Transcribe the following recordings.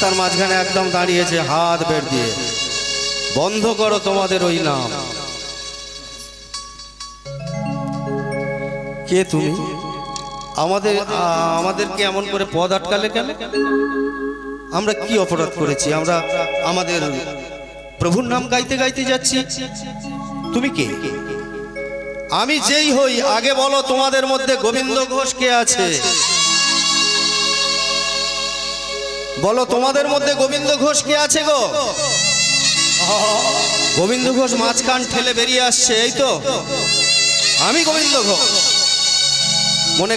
রাস্তার মাঝখানে একদম দাঁড়িয়েছে হাত বের দিয়ে। বন্ধ করো তোমাদের ওই নাম। কে তুমি? আমাদেরকে এমন করে পথ আটকালে কেন? আমরা কি অপরাধ করেছি? আমরা আমাদের প্রভুর নাম গাইতে গাইতে যাচ্ছি। তুমি কে? আমি যেই হই, আগে বলো তোমাদের মধ্যে গোবিন্দ ঘোষ কে আছে? বলো তোমাদের মধ্যে গোবিন্দ ঘোষ কে আছে গো? গোবিন্দ ঘোষ মাঝখান ঠেলে বেরিয়ে আসছে, এই তো আমি গোবিন্দ ঘোষ। মনে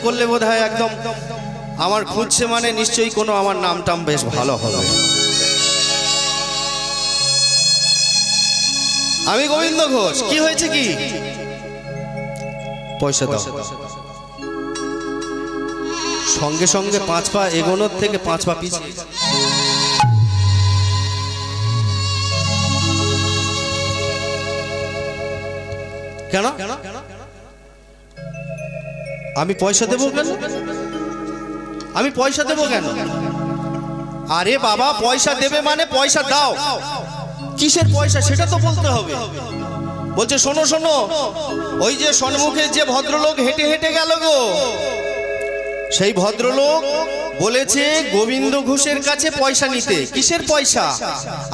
করলে বোধ হয় একদম আমার খুঁজছে, মানে নিশ্চয়ই কোনো আমার নামটাম বেশ ভালো হবে। আমি গোবিন্দ ঘোষ। কি হয়েছে কি? পয়সা দাও। সঙ্গে সঙ্গে 5 পা এগোনোর থেকে 5 পা পিছিয়ে। কেন? আমি পয়সা দেবো কেন? আমি পয়সা দেবো কেন? আরে বাবা, পয়সা দেবে মানে পয়সা দাও। কিসের পয়সা সেটা তো বলতে হবে। বলছে শোনো শোনো, ওই যে সম্মুখে যে ভদ্রলোক হেঁটে হেঁটে গেল গো, সেই ভদ্রলোক বলেছে গোবিন্দ ঘোষের কাছে পয়সা নিতে। কিসের পয়সা?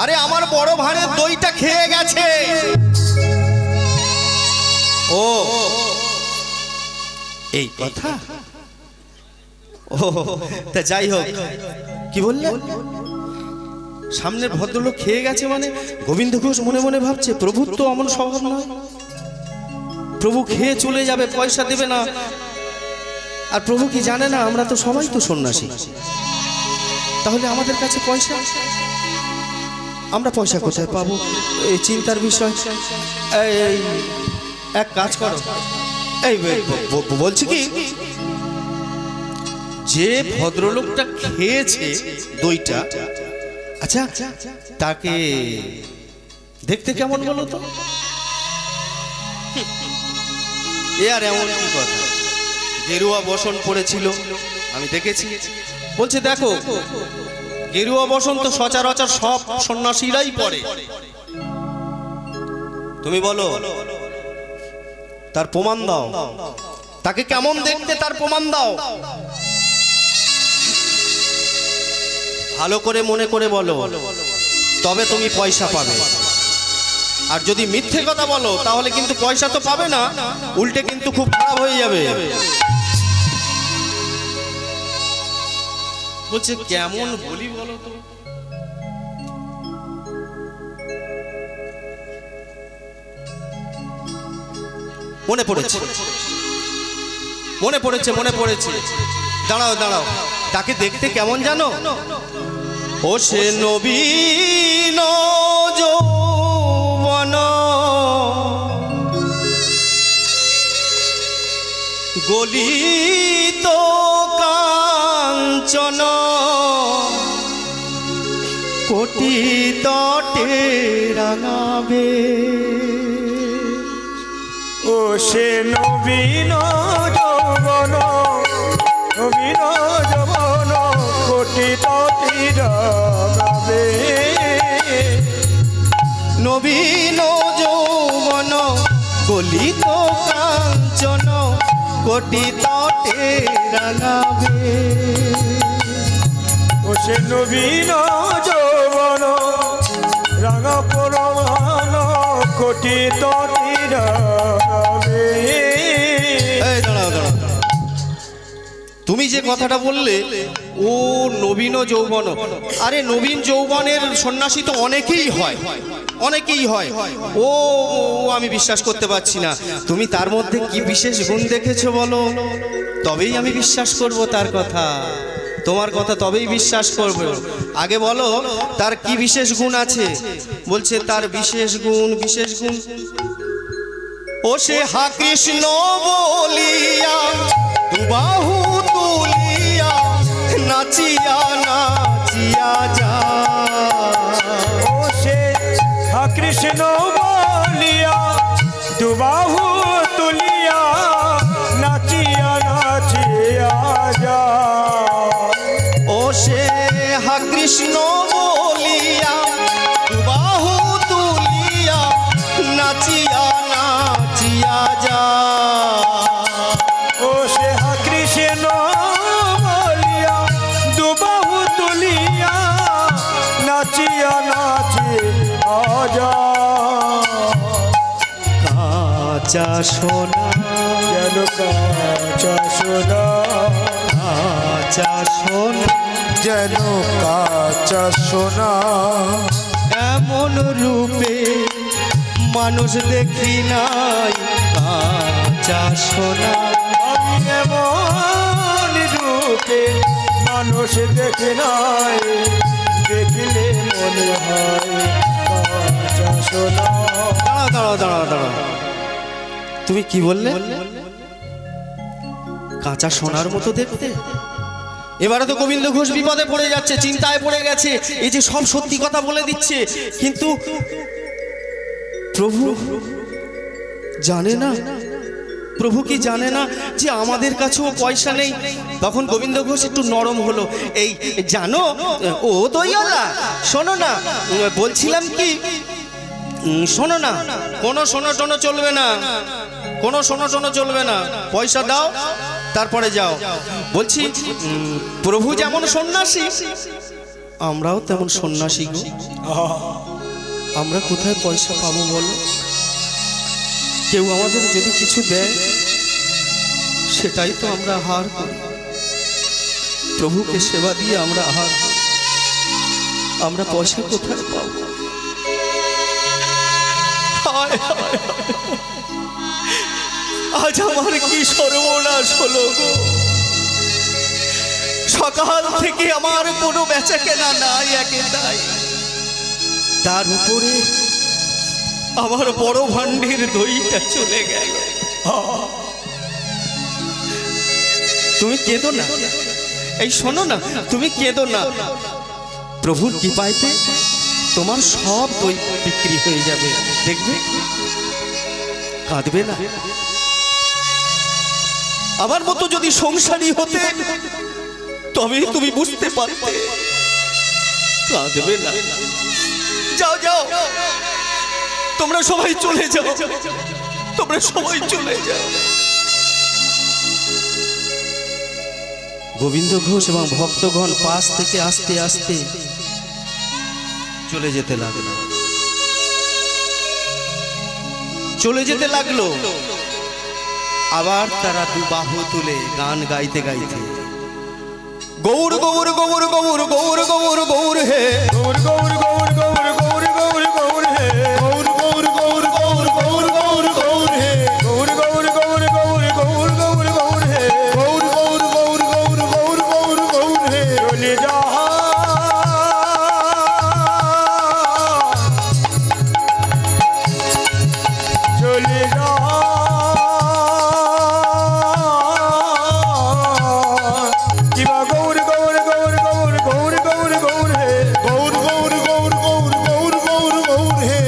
আরে আমার বড় ভাঁড়ের দইটা খেয়ে গেছে। ও এই কথা। ও তা যাই হোক, কি বললে? সামনের ভদ্রলোক খেয়ে গেছে মানে গোবিন্দ ঘোষ মনে মনে ভাবছে প্রভুর তো অমন স্বভাব নয়, প্রভু খেয়ে চলে যাবে, পয়সা দেবে না। আর প্রভু কি জানে না আমরা তো সবাই তো সন্ন্যাসী? তাহলে আমাদের কাছে পয়সা, আমরা পয়সা কোথায় পাবো? এই চিন্তার বিষয়। এই এক কাজ করো, এই বলছি কি, যে ভদ্রলোকটা খেয়েছে দইটা, আচ্ছা তাকে দেখতে কেমন বলো তো? এ আর এমন কি কথা? গেরুয়া বসন পড়েছিল, আমি দেখেছি। বলছে দেখো, গেরুয়া বসন তো সচরাচর সব সন্ন্যাসীরাই পড়ে। তুমি বলো, তার প্রমাণ দাও। তাকে কেমন দেখতে তার প্রমাণ দাও। ভালো করে মনে করে বলো, তবে তুমি পয়সা পাবে। আর যদি মিথ্যে কথা বলো তাহলে কিন্তু পয়সা তো পাবে না, উল্টে কিন্তু খুব খারাপ হয়ে যাবে। বলছে কেমন বলি বলো তো? মনে পড়েছে, মনে পড়েছে, মনে পড়েছে। দাঁড়াও দাঁড়াও, তাকে দেখতে কেমন জানো? ও সে নবীন যৌবন গলিত কাঞ্চন কোটি তটে রাঙাবে। ও সে নবীন যৌবন, নবীন যৌবন কোটি তটে রাঙাবে। নবীন যৌবন গলিত কাঞ্চন কোটি তটে রাঙাবে। ও সে নবীন যৌবন রাঙা পরমান কোটি তটে রাঙাবে। এই দাঁড়াও দাঁড়াও, তুমি যে কথাটা বললে ও নবীন যৌবন, আরে নবীন যৌবনের সন্ন্যাসী তো অনেকেই হয়, অনেকেই হয়। ও আমি বিশ্বাস করতে পারছি না। তুমি তার মধ্যে কি বিশেষ গুণ দেখেছো বলো, তবেই আমি বিশ্বাস করব তার কথা, তোমার কথা তবেই বিশ্বাস করব। আগে বলো তার কি বিশেষ গুণ আছে? বলছে তার বিশেষ গুণ, বিশেষ গুণ ও সে হা কৃষ্ণ বলিয়া দুবাহু তুলিয়া নাচিয়া নাচিয়া যা। ও সে হা কৃষ্ণ বলিয়া দুবাহু তুলিয়া নাচিয়া নাচিয়া যা। ও সে লইয়া নাচিয়া যা। ও সে কৃষ্ণ বলিয়া দুবাহু তুলিয়া নাচিয়া আজা। কাঁচা সোনা যেন কাঁচা সোনা, কাঁচা সোনা যেন কাঁচা সোনা। এমন রূপে মানুষ দেখি নাই কাঁচা সোনা। আমি এমন রূপে মানুষ দেখে নাই, দেখিলে মনে হয় কাঁচা সোনা। দাঁড়াও দাঁড়াও দাঁড়াও দাঁড়াও, তুমি কি বললে? কাঁচা সোনার মতো দেখতে? এবারে তো গোবিন্দ ঘোষ বিপদে পড়ে যাচ্ছে, চিন্তায় পড়ে গেছে। এই যে সব সত্যি কথা বলে দিচ্ছে, কিন্তু প্রভু জানে না, প্রভু কি জানে না যে আমাদের কাছেও পয়সা নেই? তখন গোবিন্দ ঘোষ একটু নরম হলো। এই জানো ও দইওয়ালা, শোনো না, বলছিলাম কি, শোনো না, কোনো শোনো টোনো চলবে না, কোনো শোনো টোনো চলবে না, পয়সা দাও তারপরে যাও। বলছি প্রভু যেমন সন্ন্যাসী, আমরাও তেমন সন্ন্যাসী গো। আমরা কোথায় পয়সা পাবো বলো? কেউ আমাদের যদি কিছু দেয় সেটাই তো আমরা আহার করি। প্রভুকে সেবা দিয়ে আমরা আহার করি, আমরা পয়সা কোথায় পাবো? হায় হায় হায়, আজ আমার কি সর্বনাশ হলো গো। সকাল থেকে আমার কোনো বেচা কেনা নাই, একেবারে তার উপরে আমার বড় ভান্ডের দইটা চলে গেল। তুমি কেঁদো না, এই শোনো না, তুমি কেঁদো না, প্রভুর কৃপাতে তোমার সব দই বিক্রি হয়ে যাবে, দেখবে, কাঁদবে না। আমার মতো যদি সংসারী হতে তবে তুমি বুঝতে পারতে, কাঁদবে না। যাও যাও, তোমরা সবাই চলে যাও, তোমরা সবাই চলে যাও। গোবিন্দ ঘোষ এবং ভক্তগণ পাশ থেকে আস্তে আস্তে চলে যেতে লাগলো, চলে যেতে লাগলো। আবার তারা দু বাহু তুলে গান গাইতে গাইতে গৌর গৌর গৌর গৌর গৌর গৌর গৌর হে, গৌর গৌর গৌর গৌর গৌর গৌর গৌর হে, গৌর গৌর গৌর গৌর গৌর গৌর গৌর হে, গৌর গৌর গৌর গৌর গৌর গৌর গৌর হে, গৌর গৌর গৌর গৌর গৌর গৌর গৌর হে। চলে যা চলে যা কিবা গৌর গৌর গৌর গৌর গৌর গৌর গৌর হে, গৌর গৌর গৌর গৌর গৌর গৌর গৌর হে।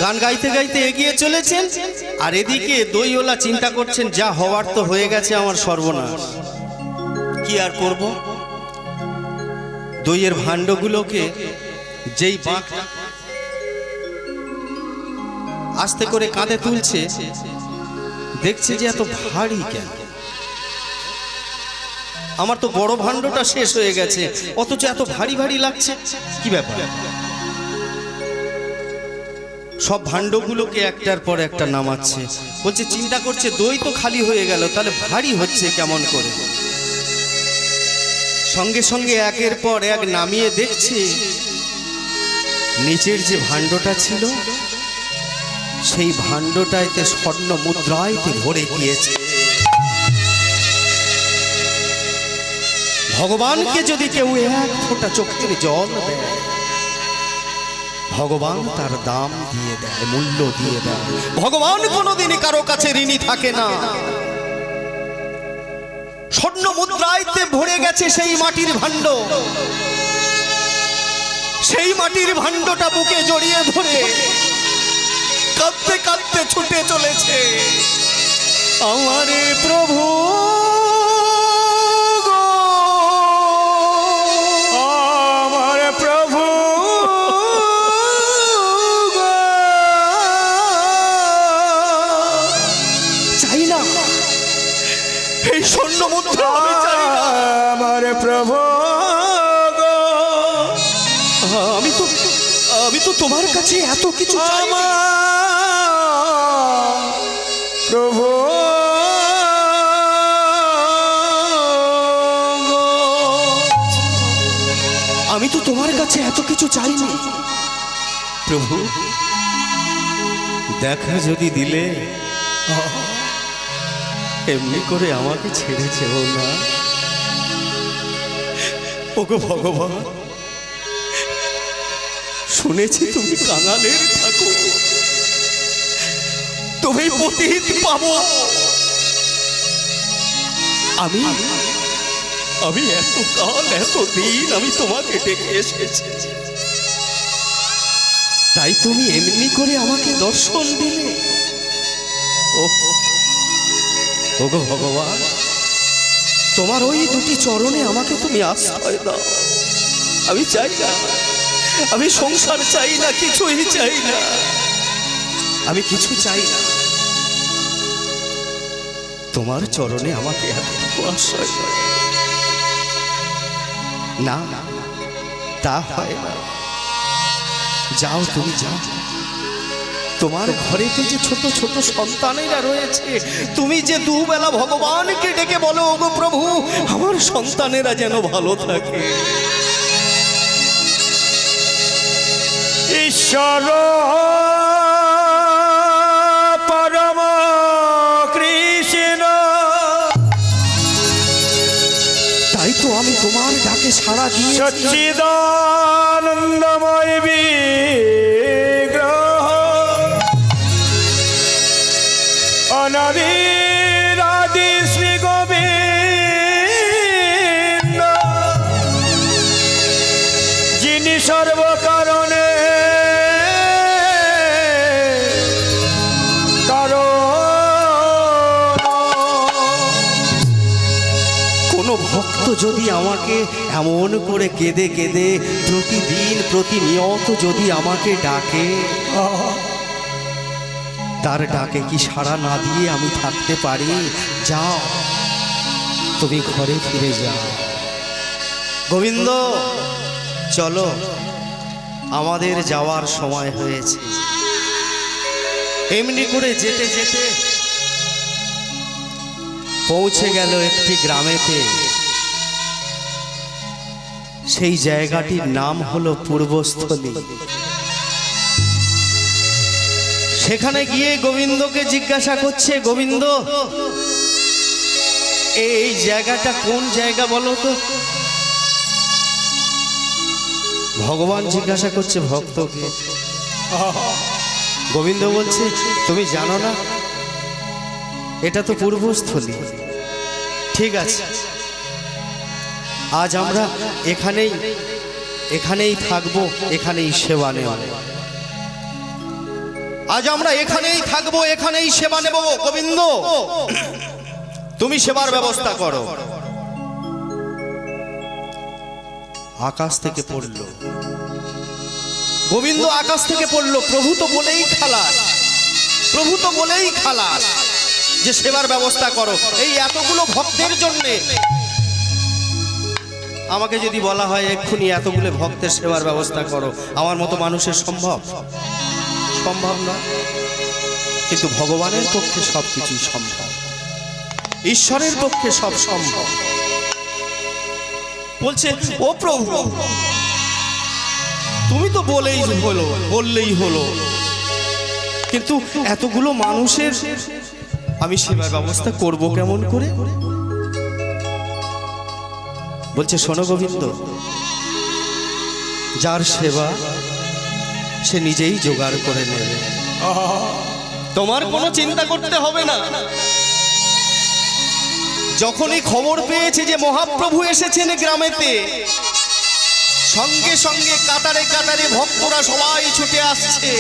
গান গাইতে গাইতে এগিয়ে চলেছেন। আর এদিকে দইওয়ালা চিন্তা করছেন, যা হওয়ার তো হয়ে গেছে, আমার সর্বনাশ, কি আর করব? দইয়ের ভাণ্ডগুলোকে যেই বাঁক আস্তে করে কাঁধে তুলছে, দেখছে যে এত ভারী কেন? আমার তো বড় ভাণ্ডটা শেষ হয়ে গেছে, অথচ এত ভারী ভারী লাগছে, কি ব্যাপার? সব ভাণ্ডগুলোকে একটার পর একটা নামাচ্ছে, বলছে, চিন্তা করছে দই তো খালি হয়ে গেল, তাহলে ভারী হচ্ছে কেমন করে? সঙ্গে সঙ্গে একের পর এক নামিয়ে দেখছে নিচের যে ভাণ্ডটা ছিল সেই ভাণ্ডটাইতে স্বর্ণ মুদ্রাইতে ভরে গিয়েছে। ভগবানকে যদি কেউ এক ফোঁটা চোখের জল দেয়, ভগবান তার দাম দিয়ে দেয়, মূল্য দিয়ে দেয়। ভগবান কোনোদিনই কারো কাছে ঋণী থাকে না। স্বর্ণ মুদ্রাইতে ভরে গেছে সেই মাটির ভাণ্ড, সেই মাটির ভাণ্ডটা বুকে জড়িয়ে ধরে কাঁদতে কাঁদতে ছুটে চলেছে, আমারে প্রভু গো, আমার প্রভু গো, সমুদ্র আমি চাই না। আমার প্রভু গো, আমি তো তোমার কাছে এত কিছু চাই না। আমার প্রভু গো। আমি তো তোমার কাছে এত কিছু চাইনি প্রভু। দেখা যদি দিলে এমনি করে আমাকে ছেড়ে যেও না। ওগো ভগবান, শুনেছি তুমি কাঙালের ঠাকুর, তুমি পতিত পাবো। আমি এত কাল এত দিন আমি তোমাকে ডেকে এসেছি, তাই তুমি এমনি করে আমাকে দর্শন দিলে। ওগো ভগবান, তোমার ওই দুটি চরণে আমাকে তুমি আশ্রয় দাও। আমি চাই না, আমি সংসার চাই না, কিছুই চাই না, আমি কিছু চাই না। তোমার চরণে আমাকে এতটুকু আশ্রয় দাও। না, তা হয় না। যাও, তুমি যাও। তোমার ঘরে তো যে ছোট ছোট সন্তানেরা রয়েছে, তুমি যে দুবেলা ভগবানকে ডেকে বলো, ওগো প্রভু আমার সন্তানেরা যেন ভালো থাকে। ঈশ্বর পরম কৃষ্ণ, তাই তো আমি তোমার ডাকে সাড়া দিয়ে সচ্চিদানন্দময় বিগ্রহ, অনাদিরাদি শ্রী গোবিন্দ, যিনি সর্বকারণে কোনো ভক্ত যদি আমাকে এমন করে কেঁদে কেঁদে প্রতিদিন প্রতিনিয়ত যদি আমাকে ডাকে, তার ডাকে কি সাড়া না দিয়ে আমি থাকতে পারি? যাও, তুমি ঘরে ফিরে যাও। গোবিন্দ, চলো, আমাদের যাওয়ার সময় হয়েছে। এমনি করে যেতে যেতে পৌঁছে গেল একটি গ্রামেতে। সেই জায়গাটির নাম হলো পূর্বস্থলী। সেখানে গিয়ে গোবিন্দকে জিজ্ঞাসা করছে, গোবিন্দ এই জায়গাটা কোন জায়গা বলো তো? ভগবান জিজ্ঞাসা করছে ভক্তকে। গোবিন্দ বলছে, তুমি জানো না? এটা তো পূর্বস্থলী। ঠিক আছে, আজ আমরা এখানেই থাকবো, এখানেই সেবা নেব। আজ আমরা এখানেই থাকবো, এখানেই সেবা নেব। গোবিন্দ, তুমি সেবার ব্যবস্থা করো। আকাশ থেকে পড়লো, গোবিন্দ আকাশ থেকে পড়লো। প্রভু তো বলেই খালাস, প্রভু তো বলেই খালাস যে সেবার ব্যবস্থা করো। এই এতগুলো ভক্তের জন্যে আমাকে যদি বলা হয় এক্ষুনি এতগুলো ভক্তের সেবার ব্যবস্থা করো, আমার মতো মানুষের সম্ভব? সম্ভব না। কিন্তু ভগবানের পক্ষে সবকিছুই সম্ভব, ঈশ্বরের পক্ষে সব সম্ভব। বলছে, ও প্রভু তুমি তো বললেই হলো, কিন্তু এতগুলো মানুষের আমি সেবার ব্যবস্থা করব কেমন করে? বলছে, শোনো গোবিন্দ, যার সেবা সে নিজেই জোগাড় করে নেবে, তোমার কোনো চিন্তা করতে হবে না। যখনই খবর পেয়েছে যে মহাপ্রভু এসেছেন গ্রামেতে, সঙ্গে সঙ্গে কাতারে কাতারে ভক্তরা সবাই ছুটে আসছে।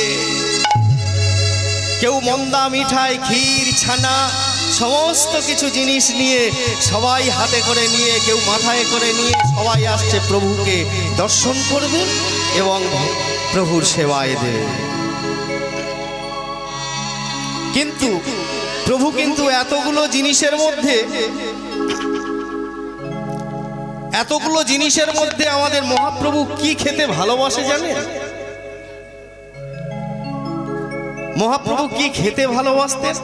কেউ মন্দা মিঠাই, ক্ষীর, ছানা সমস্ত কিছু জিনিস নিয়ে, সবাই হাতে করে নিয়ে, কেউ মাথায় করে নিয়ে সবাই আসছে প্রভুকে দর্শন করবে এবং প্রভুর সেবায় দেবে। কিন্তু প্রভু কিন্তু এতগুলো জিনিসের মধ্যে এতগুলো জিনিসের মধ্যে আমাদের মহাপ্রভু কি খেতে ভালোবাসে জানেন? মহাপ্রভু কি খেতে ভালোবাসতেন?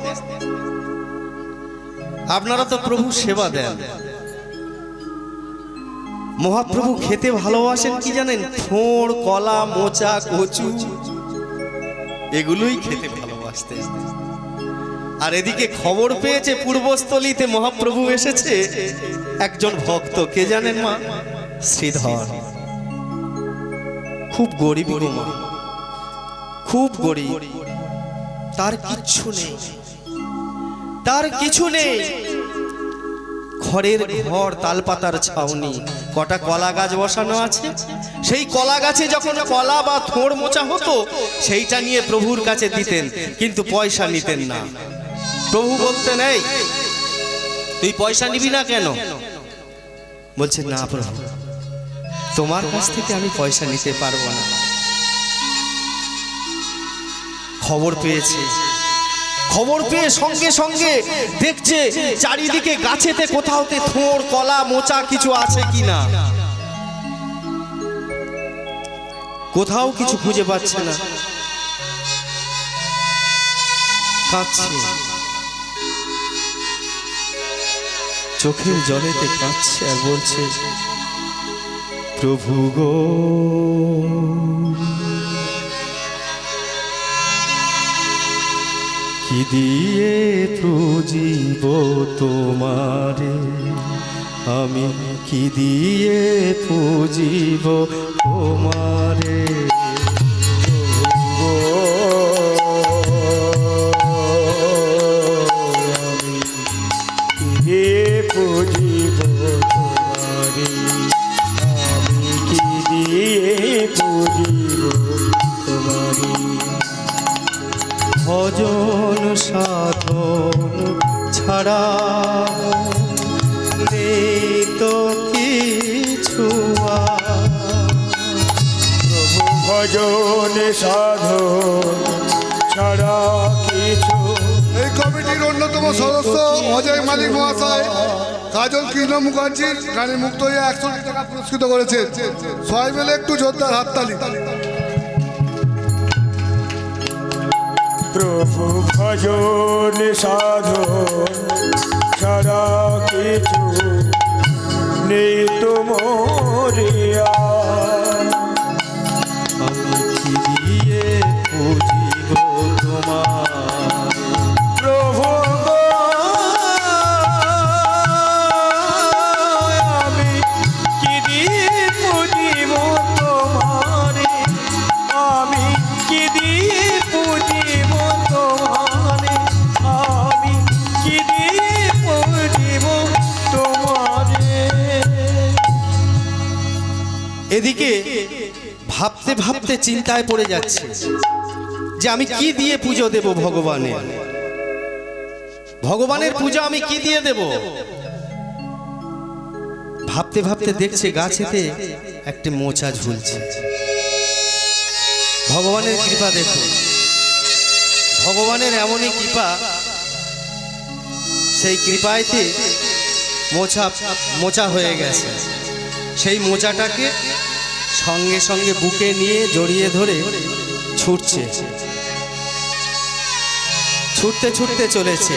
আপনারা তো প্রভু সেবা দেন, মহাপ্রভু খেতে ভালোবাসেন কি জানেন? থোড়, কলা, মোচা, কচু, এগুলোই খেতে ভালোবাসতেন। আর এদিকে খবর পেয়েছে পূর্বস্থলীতে মহাপ্রভু এসেছে একজন ভক্ত, কে জানেন মা? শ্রীধর। খুব গরিব গো মা, খুব গরিব, তার কিচ্ছু নেই, তার কিছু নেই। খড়ের ঘর, তালপাতার ছাউনি, কটা কলা গাছ বসানো আছে। সেই কলা গাছে যখন কলা বা থোড় মোচা হতো সেইটা নিয়ে প্রভুর কাছে দিতেন, কিন্তু পয়সা নিতেন না। প্রভু বলতেন, এই তুই পয়সা নিবি না কেন? বলছে, না প্রভু, তোমার কাছ থেকে আমি পয়সা নিতে পারবো না। খবর পেয়েছে, খবর পেয়ে সঙ্গে সঙ্গে দেখছে চারিদিকে গাছেতে কোথাওতে থোড়, কলা, মোচা কিছু আছে কিনা। কোথাও কিছু খুঁজে পাচ্ছে না, কাঁদছে, চোখের জলেতে কাঁদছে আর বলছে, প্রভু গো, কি দিয়ে পুজিব তোমারে, আমি কি দিয়ে পুজিব তোমারে। পুজিব তোমারে, আমি কি দিয়ে পুজিব তোমারে। ভজন সাধন ছাড়া নেই তো কিছু আর। প্রভু ভজন সাধন ছাড়া কিছু। এই কমিটির অন্যতম সদস্য অজয় মালিক মহাশয় কাজল কৃষ্ণ মুখার্জির গানে মুক্ত হয়ে 100 টাকা পুরস্কৃত করেছেন। সবাই মিলে একটু জোরদার হাততালি। প্রভু ভজন সাধন ছাড়া কিছু নেই তো মরিয়া। আমি কি দিয়ে পুজিব তোমার। প্রভু গো, আমি কি দিয়ে পুজিব তোমারে, আমি কি দিয়ে পুজিব তোমারে, আমি কি দিয়ে পুজিব তোমারে। এদিকে ভাবতে ভাবতে চিন্তায় পড়ে যাচ্ছে যে আমি কি দিয়ে পুজো দেব ভগবানের। ভগবানের পূজা আমি কি দিয়ে দেব? ভাবতে ভাবতে দেখছে গাছেতে একটি মোচা ঝুলছে। ভগবানের কৃপা দেখো, ভগবানের এমনই কৃপা, সেই কৃপায়তে মোচা হয়ে গেছে। সেই মোচাটাকে সঙ্গে সঙ্গে বুকে নিয়ে জড়িয়ে ধরে ছুটছে, ছুটতে ছুটতে চলেছে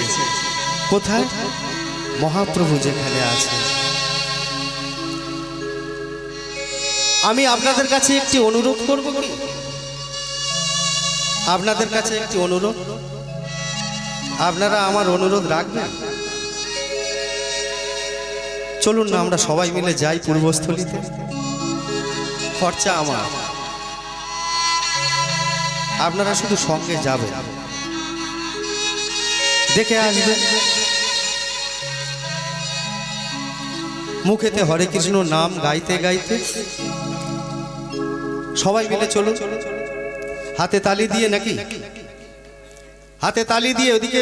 কোথায়? মহাপ্রভু যেখানে আছে। আমি আপনাদের কাছে একটি অনুরোধ করব কি? আপনাদের কাছে একটি অনুরোধ, আপনারা আমার অনুরোধ রাখবেন? চলুন না আমরা সবাই মিলে যাই পূর্বস্থলীতে। খরচা আমার, আপনারা শুধু সঙ্গে যাবেন, দেখে আসবেন। মুখেতে হরে কৃষ্ণ নাম গাইতে গাইতে সবাই মিলে চলুন। হাতে তালি দিয়ে, নাকি হাতে তালি দিয়ে। ওদিকে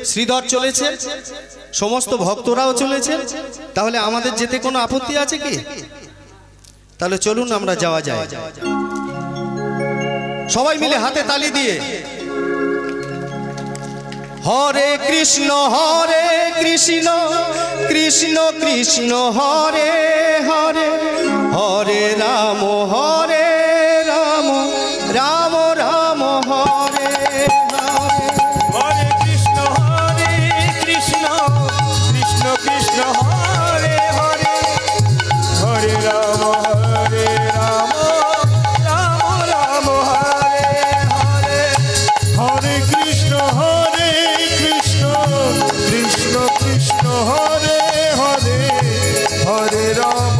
শ্রীধর চলেছে, সমস্ত ভক্তরাও চলেছে, তাহলে আমাদের যেতে কোনো আপত্তি আছে কি? তাহলে চলুন আমরা যাওয়া যায়, সবাই মিলে হাতে তালি দিয়ে হরে কৃষ্ণ কৃষ্ণ কৃষ্ণ হরে হরে, হরে রাম রাম রাম হরে হরে। হরে কৃষ্ণ কৃষ্ণ কৃষ্ণ হরে হরে, হরে রাম রাম রাম হরে হরে। হরে কৃষ্ণ কৃষ্ণ কৃষ্ণ হরে হরে, হরে রাম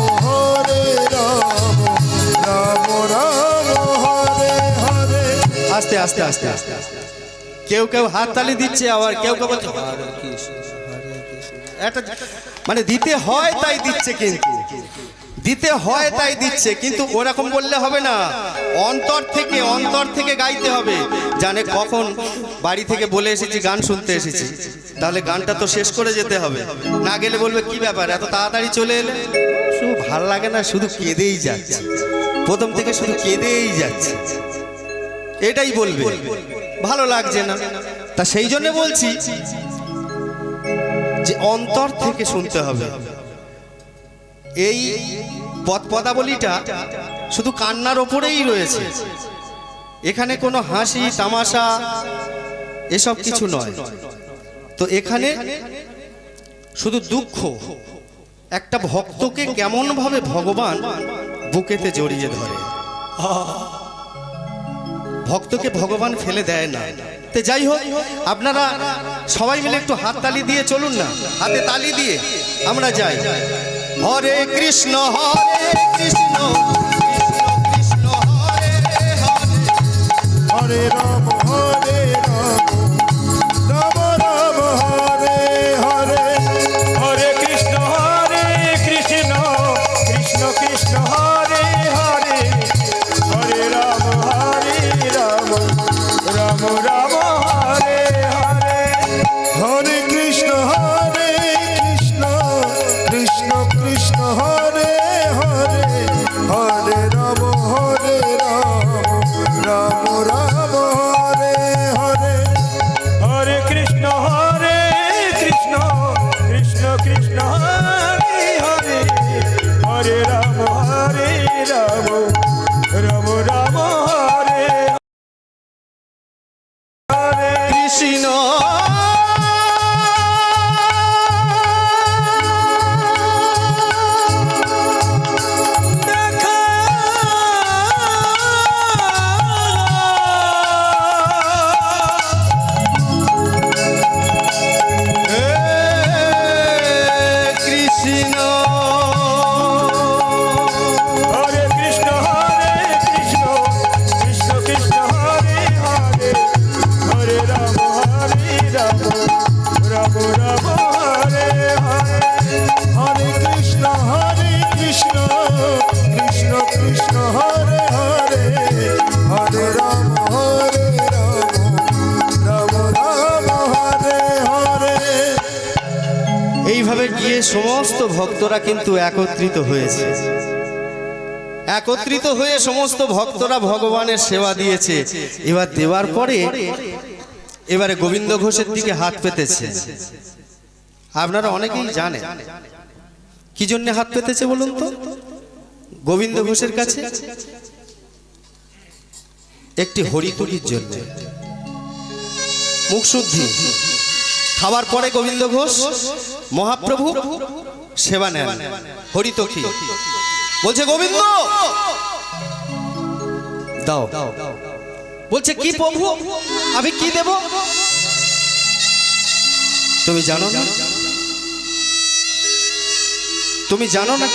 রাম রাম হরে হরে। আস্তে আস্তে আস্তে আস্তে আস্তে। কেউ কেউ হাততালি দিচ্ছে, আবার কেউ কেউ বলছে হরে কৃষ্ণ হরে কৃষ্ণ। একটা মানে দিতে হয় তাই দিচ্ছে, কিন্তু দিতে হয় তাই দিচ্ছে, কিন্তু ওরকম বললে হবে না। অন্তর থেকে গাইতে হবে। জানে কখন বাড়ি থেকে বলে এসেছি, গান শুনতে এসেছি, তাহলে গানটা তো শেষ করে যেতে হবে। না গেলে বলবে কি ব্যাপার এত তাড়াতাড়ি চলে এলে। শুধু ভাল লাগে না, শুধু কেঁদেই যাচ্ছে, প্রথম থেকে শুধু কেঁদেই যাচ্ছে, এটাই বলবে, ভালো লাগছে না। তা সেই জন্য বলছি যে অন্তর থেকে শুনতে হবে। এই পদাবলীটা শুধু কান্নার ওপরেই রয়েছে, এখানে কোনো হাসি তামাশা এসব কিছু নয়। তো এখানে শুধু দুঃখ, একটা ভক্তকে কেমন ভাবে ভগবান বুকেতে জড়িয়ে ধরে। ভক্তকে ভগবান ফেলে দেয় না। তো যাই হোক, আপনারা সবাই মিলে একটু হাত তালি দিয়ে চলুন না, হাতে তালি দিয়ে আমরা যাই। হরে কৃষ্ণ কৃষ্ণ কৃষ্ণ হরে হরে, হরে রাম রাম রাম হরে হরে। হরে কৃষ্ণ কৃষ্ণ কৃষ্ণ হরে হরে, হরে রাম রাম রাম হরে হরে। হরে কৃষ্ণ কৃষ্ণ কৃষ্ণ হরে হরে, হরে রাম রাম রাম হরে হরে। হরে কৃষ্ণ কৃষ্ণ কৃষ্ণ হরে হরে, হরে রাম রাম রাম হরে হরে। কৃষ্ণ হরে কৃষ্ণ কৃষ্ণ কৃষ্ণ হরে হরে, হরে রাম রাম রাম হরে হরে। হরে কৃষ্ণ কৃষ্ণ কৃষ্ণ হরে হরে, হরে রাম রাম রাম হরে হরে। এইভাবে গিয়ে সমস্ত ভক্তরা কিন্তু একত্রিত হয়েছে, একত্রিত হয়ে সমস্ত ভক্তরা ভগবানের সেবা দিয়েছে। এবার দেওয়ার পরে এবারে গোবিন্দ ঘোষের দিকে হাত পেতেছে। আপনারা অনেকেই জানেন কি জন্য হাত পেতেছে বলুন তো। গোবিন্দ ঘোষের কাছে একটি হরিতুলির জন্য মুখশুদ্ধি। খাবার পরে গোবিন্দ ঘোষ মহাপ্রভু সেবা নেন, হরিতকি বলছে গোবিন্দ দাও। বলছে কি প্রভু, আমি কি দেব? তুমি জানো না, তুমি জানো না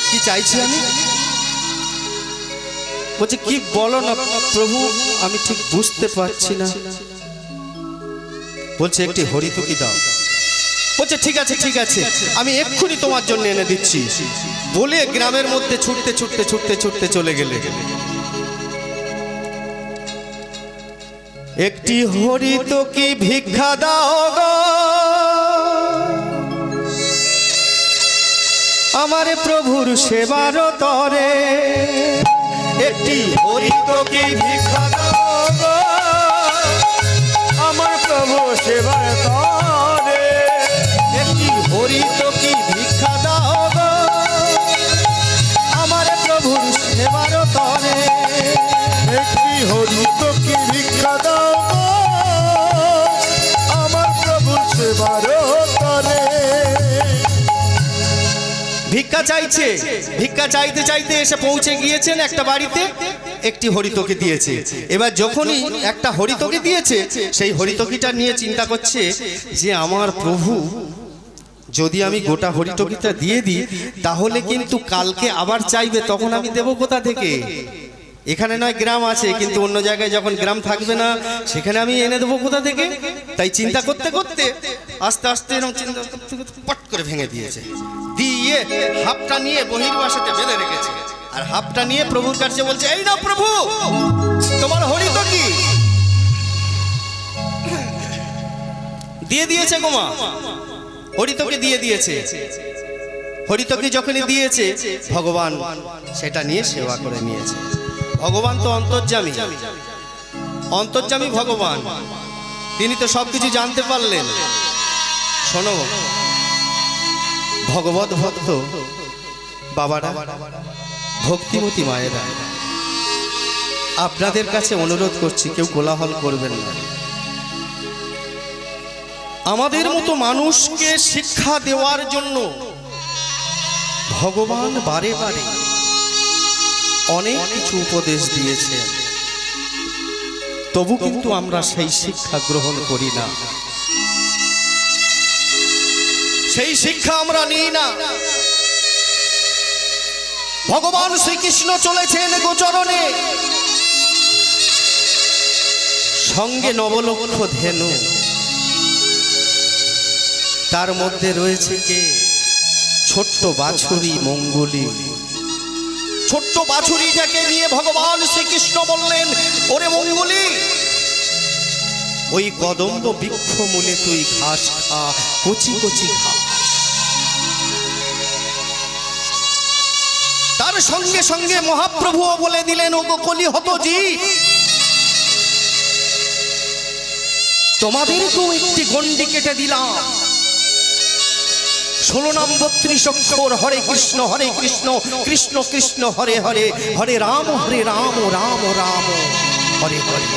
কি চাইছি আমি? বলছে কি বলো না প্রভু, আমি ঠিক বুঝতে পারছি না। বলছে একটি হরিতকি দাও। বলছে ঠিক আছে ঠিক আছে, আমি এক্ষুনি তোমার জন্য এনে দিচ্ছি। বলে গ্রামের মধ্যে ছুটতে ছুটতে ছুটতে ছুটতে চলে গেলে একটি হরিতকি ভিক্ষা দাও গো আমার প্রভুর সেবার তরে। একটি হরিতকি ভিক্ষা দাও গো আমার প্রভু প্রভু সেবার তরে। একটি হরিতকি ভিক্ষা দাও গো আমার প্রভুর সেবার তরে। একটি হরিত কি ভিক্ষা দাও গো আমার প্রভু সেবার তরে। ভিক্ষা চাইছে, ভিক্ষা চাইতে চাইতে এসে পৌঁছে গিয়েছেন একটা বাড়িতে, একটি হরিতকি দিয়েছে। এবার যখনই একটা হরিতকি দিয়েছে, সেই হরিতকিটা নিয়ে চিন্তা করছে যে আমার প্রভু যদি আমি গোটা হরিতকিটা দিয়ে দিই তাহলে কিন্তু কালকে আবার চাইবে, তখন আমি দেবো কোথা থেকে? এখানে নয় গ্রাম আছে, কিন্তু অন্য জায়গায় যখন গ্রাম থাকবে না সেখানে আমি এনে দেবো কোথা থেকে? তাই চিন্তা করতে করতে আস্তে আস্তে এরকম চিন্তা করতে করতে পট করে ভেঙে দিয়েছে, দিয়ে হাফটা নিয়ে বহির্বাসাতে বেঁধে রেখেছে। আর হাফটা নিয়ে প্রভুর কাছে বলছে, এই না প্রভু তোমার হরিতকি। দিয়ে দিয়েছে গোমা, হরিতকি দিয়ে দিয়েছে। হরিতকি যখনই দিয়েছে ভগবান সেটা নিয়ে সেবা করে নিয়েছে। ভগবান তো অন্তর্যামী, অন্তর্যামী ভগবান, তিনি তো সবকিছু জানতে পারলেন। শোনো ভগবত ভক্ত বাবারা, ভক্তিমতী মায়েরা, আপনাদের কাছে অনুরোধ করছি কেউ কোলাহল করবেন না। আমাদের মতো মানুষকে শিক্ষা দেওয়ার জন্য ভগবান বারে বারে অনেক কিছু উপদেশ দিয়েছে, তবু কিন্তু আমরা সেই শিক্ষা গ্রহণ করি না, সেই শিক্ষা আমরা নিই না। ভগবান শ্রীকৃষ্ণ চলেছেন গোচরণে, সঙ্গে নবলক্ষ ধেনু, তার মধ্যে রয়েছে কে? ছোট্ট বাছুরি মঙ্গলী। ছোট্ট বাছুরিটাকে নিয়ে ভগবান শ্রীকৃষ্ণ বললেন, ওরে মঙ্গলী, ওই কদম্ব বৃক্ষ মূলে তুই ঘাস খা, কচি কচি ঘাস। তার সঙ্গে সঙ্গে মহাপ্রভুও বলে দিলেন, ওগো কলিহতজি, তোমাদেরকেও একটি গণ্ডি কেটে দিলাম। 16 নাম 32 অক্ষর, হরে কৃষ্ণ কৃষ্ণ কৃষ্ণ হরে হরে, হরে রাম রাম রাম হরে হরে।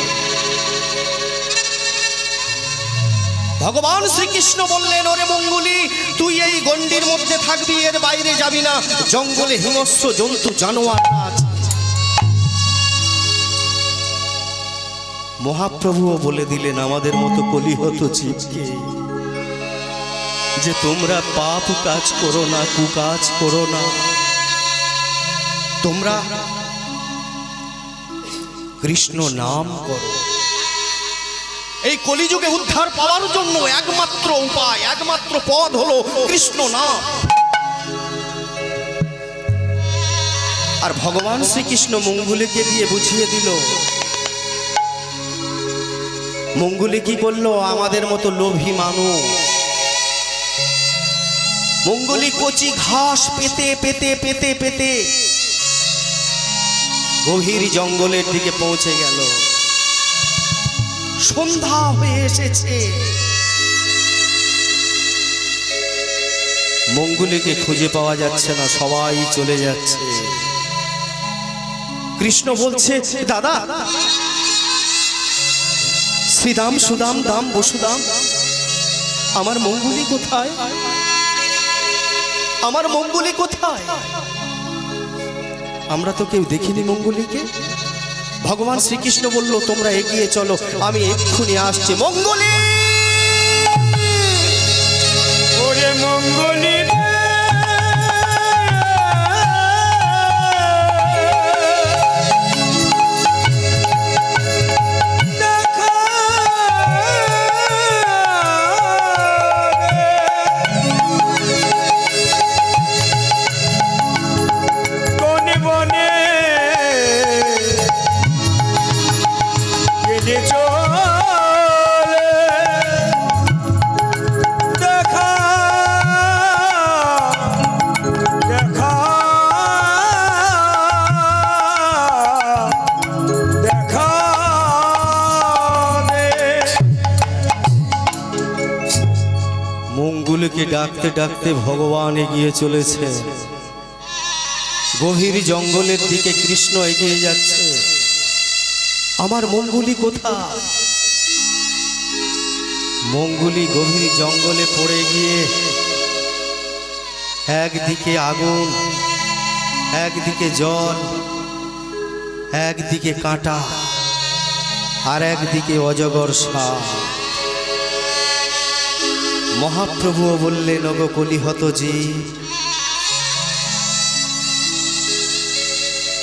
ভগবান শ্রীকৃষ্ণ বললেন, ওরে মঙ্গলী, তুই এই গণ্ডির মধ্যে থাকবি, এর বাইরে যাবি না। জঙ্গলে হিংস্র জন্তু জানোয়ার আছে। মহাপ্রভুও বলে দিলেন আমাদের মতো কলিহত জীবকে যে তোমরা পাপ কাজ করো না, কুকাজ করো না, তোমরা কৃষ্ণ নাম করো। এই কলিযুগে উদ্ধার পাওয়ার জন্য একমাত্র উপায়, একমাত্র পথ হলো কৃষ্ণ নাম। আর ভগবান শ্রীকৃষ্ণ মঙ্গলীকে দিয়ে বুঝিয়ে দিল। মঙ্গলী কি করলো? আমাদের মতো লোভী মানুষ, মঙ্গলী কচি ঘাস পেতে পেতে পেতে পেতে গভীর জঙ্গলের দিকে পৌঁছে গেল। সন্ধ্যা হয়ে এসেছে, মঙ্গলীকে খুঁজে পাওয়া যাচ্ছে না, সবাই চলে যাচ্ছে। কৃষ্ণ বলছে, দাদা, শ্রীদাম সুদাম দাম বসুদাম, আমার মঙ্গলী কোথায়? আমার মঙ্গলী কোথায়? আমরা তো কেউ দেখিনি মঙ্গলীকে। ভগবান শ্রীকৃষ্ণ বলল, তোমরা এগিয়ে চলো, আমি এক্ষুনি আসছি। মঙ্গলী, ওরে মঙ্গলী, মঙ্গলকে ডাকতে ডাকতে ভগবান এগিয়ে চলেছে। গভীর জঙ্গলের দিকে কৃষ্ণ এগিয়ে যাচ্ছে। আমার মঙ্গলি কোথায়? মঙ্গলি গভীর জঙ্গলে পড়ে গিয়ে একদিকে আগুন, একদিকে জল, একদিকে কাঁটা, আর একদিকে অজগর সাপ। মহাপ্রভুও বললেন, ওগো কলিহত জি,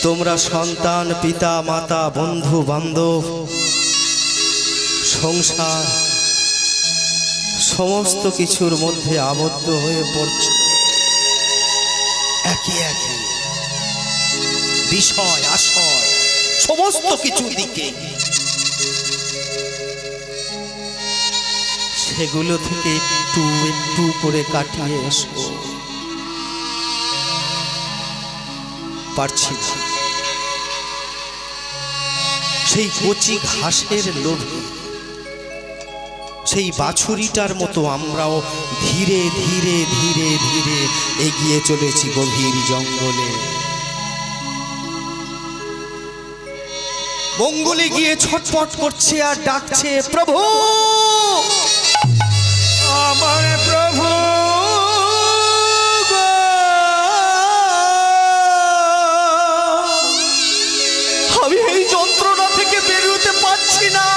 তোমরা সন্তান, পিতা, মাতা, বন্ধু বান্ধব, সংসার সমস্ত কিছুর মধ্যে আবদ্ধ হয়ে পড়ছ। একে একে বিষয় আশয় সমস্ত কিছু দিকে, সেগুলো থেকে একটু একটু করে কাটিয়ে এসো। পারছি না। সেই কচি ঘাসের লোভে সেই বাছুরিটার মতো আমরাও ধীরে ধীরে ধীরে ধীরে এগিয়ে চলেছি গভীর জঙ্গলে। মঙ্গলে গিয়ে ছটফট করছে আর ডাকছে, প্রভু আমার প্রভু গো, আমি এই যন্ত্রণা থেকে বেরোতে পারছি না,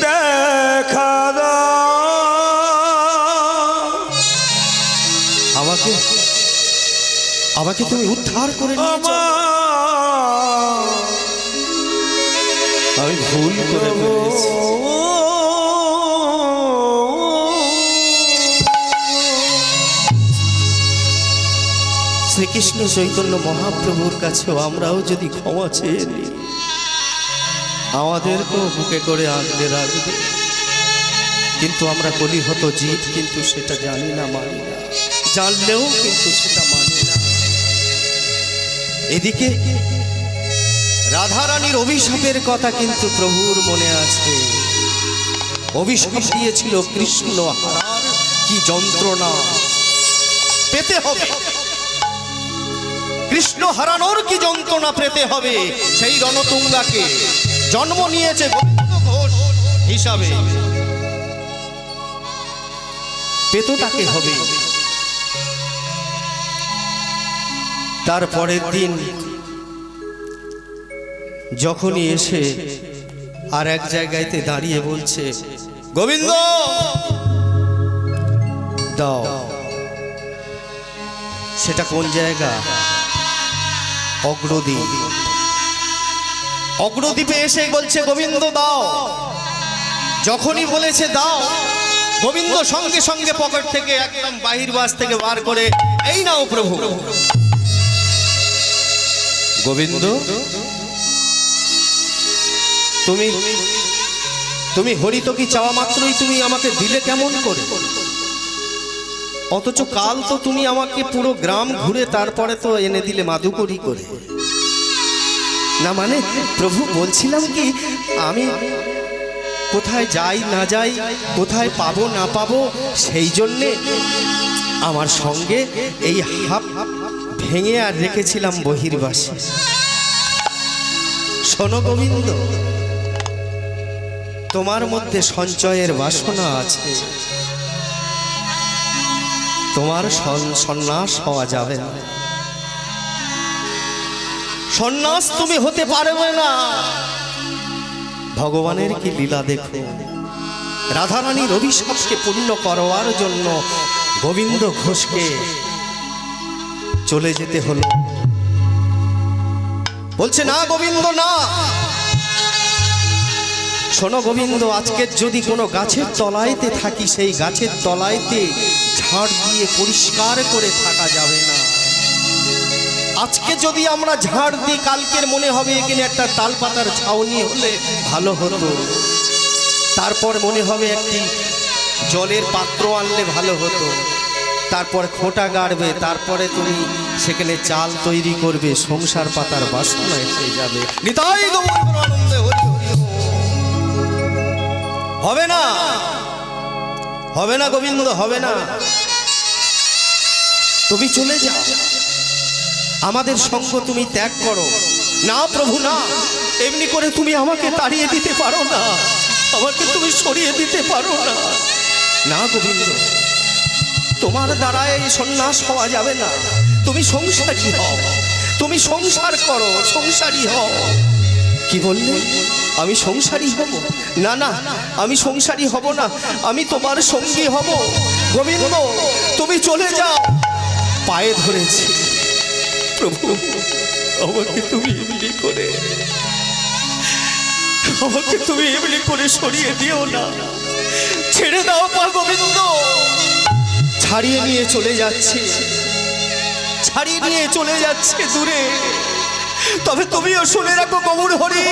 দেখা দাও আমাকে আমাকে তুমি উদ্ধার করে নিয়ে চলো। আমি ভুল করে ফেলেছি। শ্রীকৃষ্ণ চৈতন্য মহাপ্রভুর কাছেও আমরাও যদি ক্ষমা চেয়ে নিই, আমাদেরকেও বুকে করে আগলে রাখবে। কিন্তু আমরা কলিহত জীব, কিন্তু সেটা জানি না, মানি না, জানলেও কিন্তু সেটা মানি না। এদিকে রাধারানীর অভিশাপের কথা কিন্তু প্রভুর মনে আছে। অভিশাপ দিয়েছিল কৃষ্ণ হারার কি যন্ত্রণা পেতে হবে, কৃষ্ণ হারানোর কি যন্ত্রণা পেতে হবে। সেই রণতুঙ্গাকে জন্ম নিয়েছে গোবিন্দ ঘোষ হিসাবে, পেতো তাকে হবে। তারপরের দিন যখনই এসে আর এক জায়গাতে দাঁড়িয়ে বলছে, গোবিন্দ দাও। সেটা কোন জায়গা? অগ্রদ্বীপ। অগ্রদ্বীপে এসে বলছে, গোবিন্দ দাও। যখনই বলেছে দাও, গোবিন্দ সঙ্গে সঙ্গে পকেট থেকে একদম বাহির বাস থেকে বার করে, এই নাও প্রভু। গোবিন্দ, তুমি তুমি হরিতকি চাওয়া মাত্রই তুমি আমাকে দিলে কেমন করে? অথচ কাল তো তুমি আমাকে পুরো গ্রাম ঘুরে তারপরে তো এনে দিলে মাধুকরী করে। না মানে প্রভু, বলছিলাম কি, আমি কোথায় যাই না যাই, কোথায় পাবো না পাবো, সেই জন্যে আমার সঙ্গে এই হাফ ভেঙে আর রেখেছিলাম বহির্বাসী। শোনো গোবিন্দ, তোমার মধ্যে সঞ্চয়ের বাসনা আছে, তোমার সন্ন্যাস হওয়া যাবে না। সন্ন্যাস তুমি হতে পারবে না। ভগবানের কি লীলা দেখো। রাধারানীর অভিশাপকে পূর্ণ করবার জন্য গোবিন্দ ঘোষকে চলে যেতে হলো। বলছে, না গোবিন্দ না। শোনো গোবিন্দ, আজকের যদি কোনো গাছের তলাইতে থাকি, সেই গাছের তলাইতে ঝাড় দিয়ে পরিষ্কার করে থাকা যাবে না। আজকে যদি আমরা ঝাড় দিই, কালকের মনে হবে এখানে একটা তাল পাতার ছাউনি হলে ভালো হতো। তারপর মনে হবে একটি জলের পাত্র আনলে ভালো হতো। তারপর খোঁটা গাড়বে, তারপরে তুমি সেখানে চাল তৈরি করবে, সংসার পাতার বাসনা এসে যাবে। নিতাই গৌর আনন্দে হরি হরি হবে না। হবে না গোবিন্দ, হবে না। তুমি চলে যাও, আমাদের সঙ্গ তুমি ত্যাগ করো। না প্রভু না, এমনি করে তুমি আমাকে তাড়িয়ে দিতে পারো না, আমাকে তুমি সরিয়ে দিতে পারো না। না গোবিন্দ, তোমার দ্বারা এই সন্ন্যাস হওয়া যাবে না। তুমি সংসারী হও, তুমি সংসার করো, সংসারী হও। কি বললে? আমি সংসারী হব? না না, আমি সংসারী হব না, আমি তোমার সঙ্গী হব। গোবিন্দ তুমি চলে যাও, পায়ে ধরেছি প্রভু, আমাকে তুমি এমনি করে, আমাকে তুমি এমনি করে সরিয়ে দিও না, ছেড়ে দাও পা গোবিন্দ। ছাড়িয়ে নিয়ে চলে যাচ্ছে, ছাড়িয়ে নিয়ে চলে যাচ্ছে দূরে। তবে তুমিও শুনে রাখো গৌর হরি,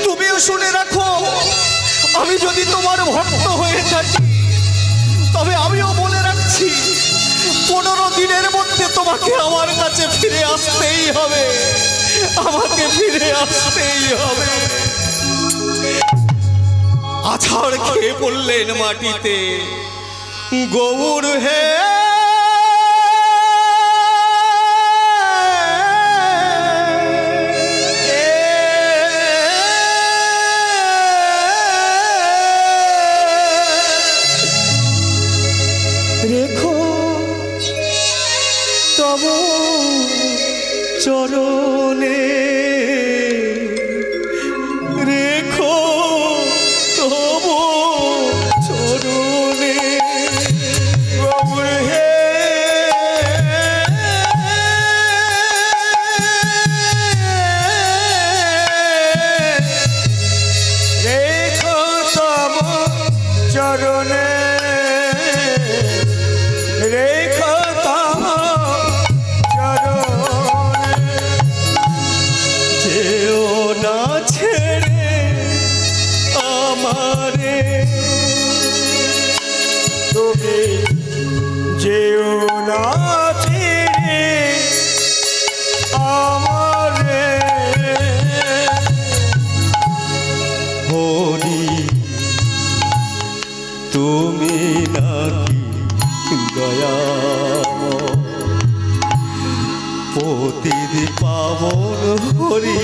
তুমিও শুনে রাখো, আমি যদি তোমার ভক্ত হয়ে থাকি, তবে আমিও বলে রাখছি 15 দিনের মধ্যে তোমাকে আমার কাছে ফিরে আসতেই হবে, আমাকে ফিরে আসতেই হবে। আছাড় খেয়ে পড়লেন মাটিতে গৌর হে। রেখো তব চরণে, রেখো তব চরণে গৌর হে। রেখো তব চরণে, রেখো তব চরণে। যেও না ছেড়ে আমারে, তুমি যেও না ছেড়ে আমারে। হরি তুমি নাকি দয়াময়, পতির পাবন হরি,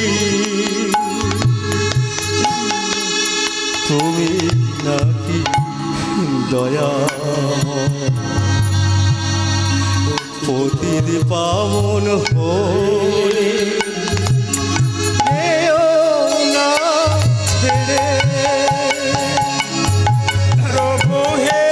তুমি নাকি দয়াময়, পতির পাবন হরি। যেও না ছেড়ে প্রভু হে,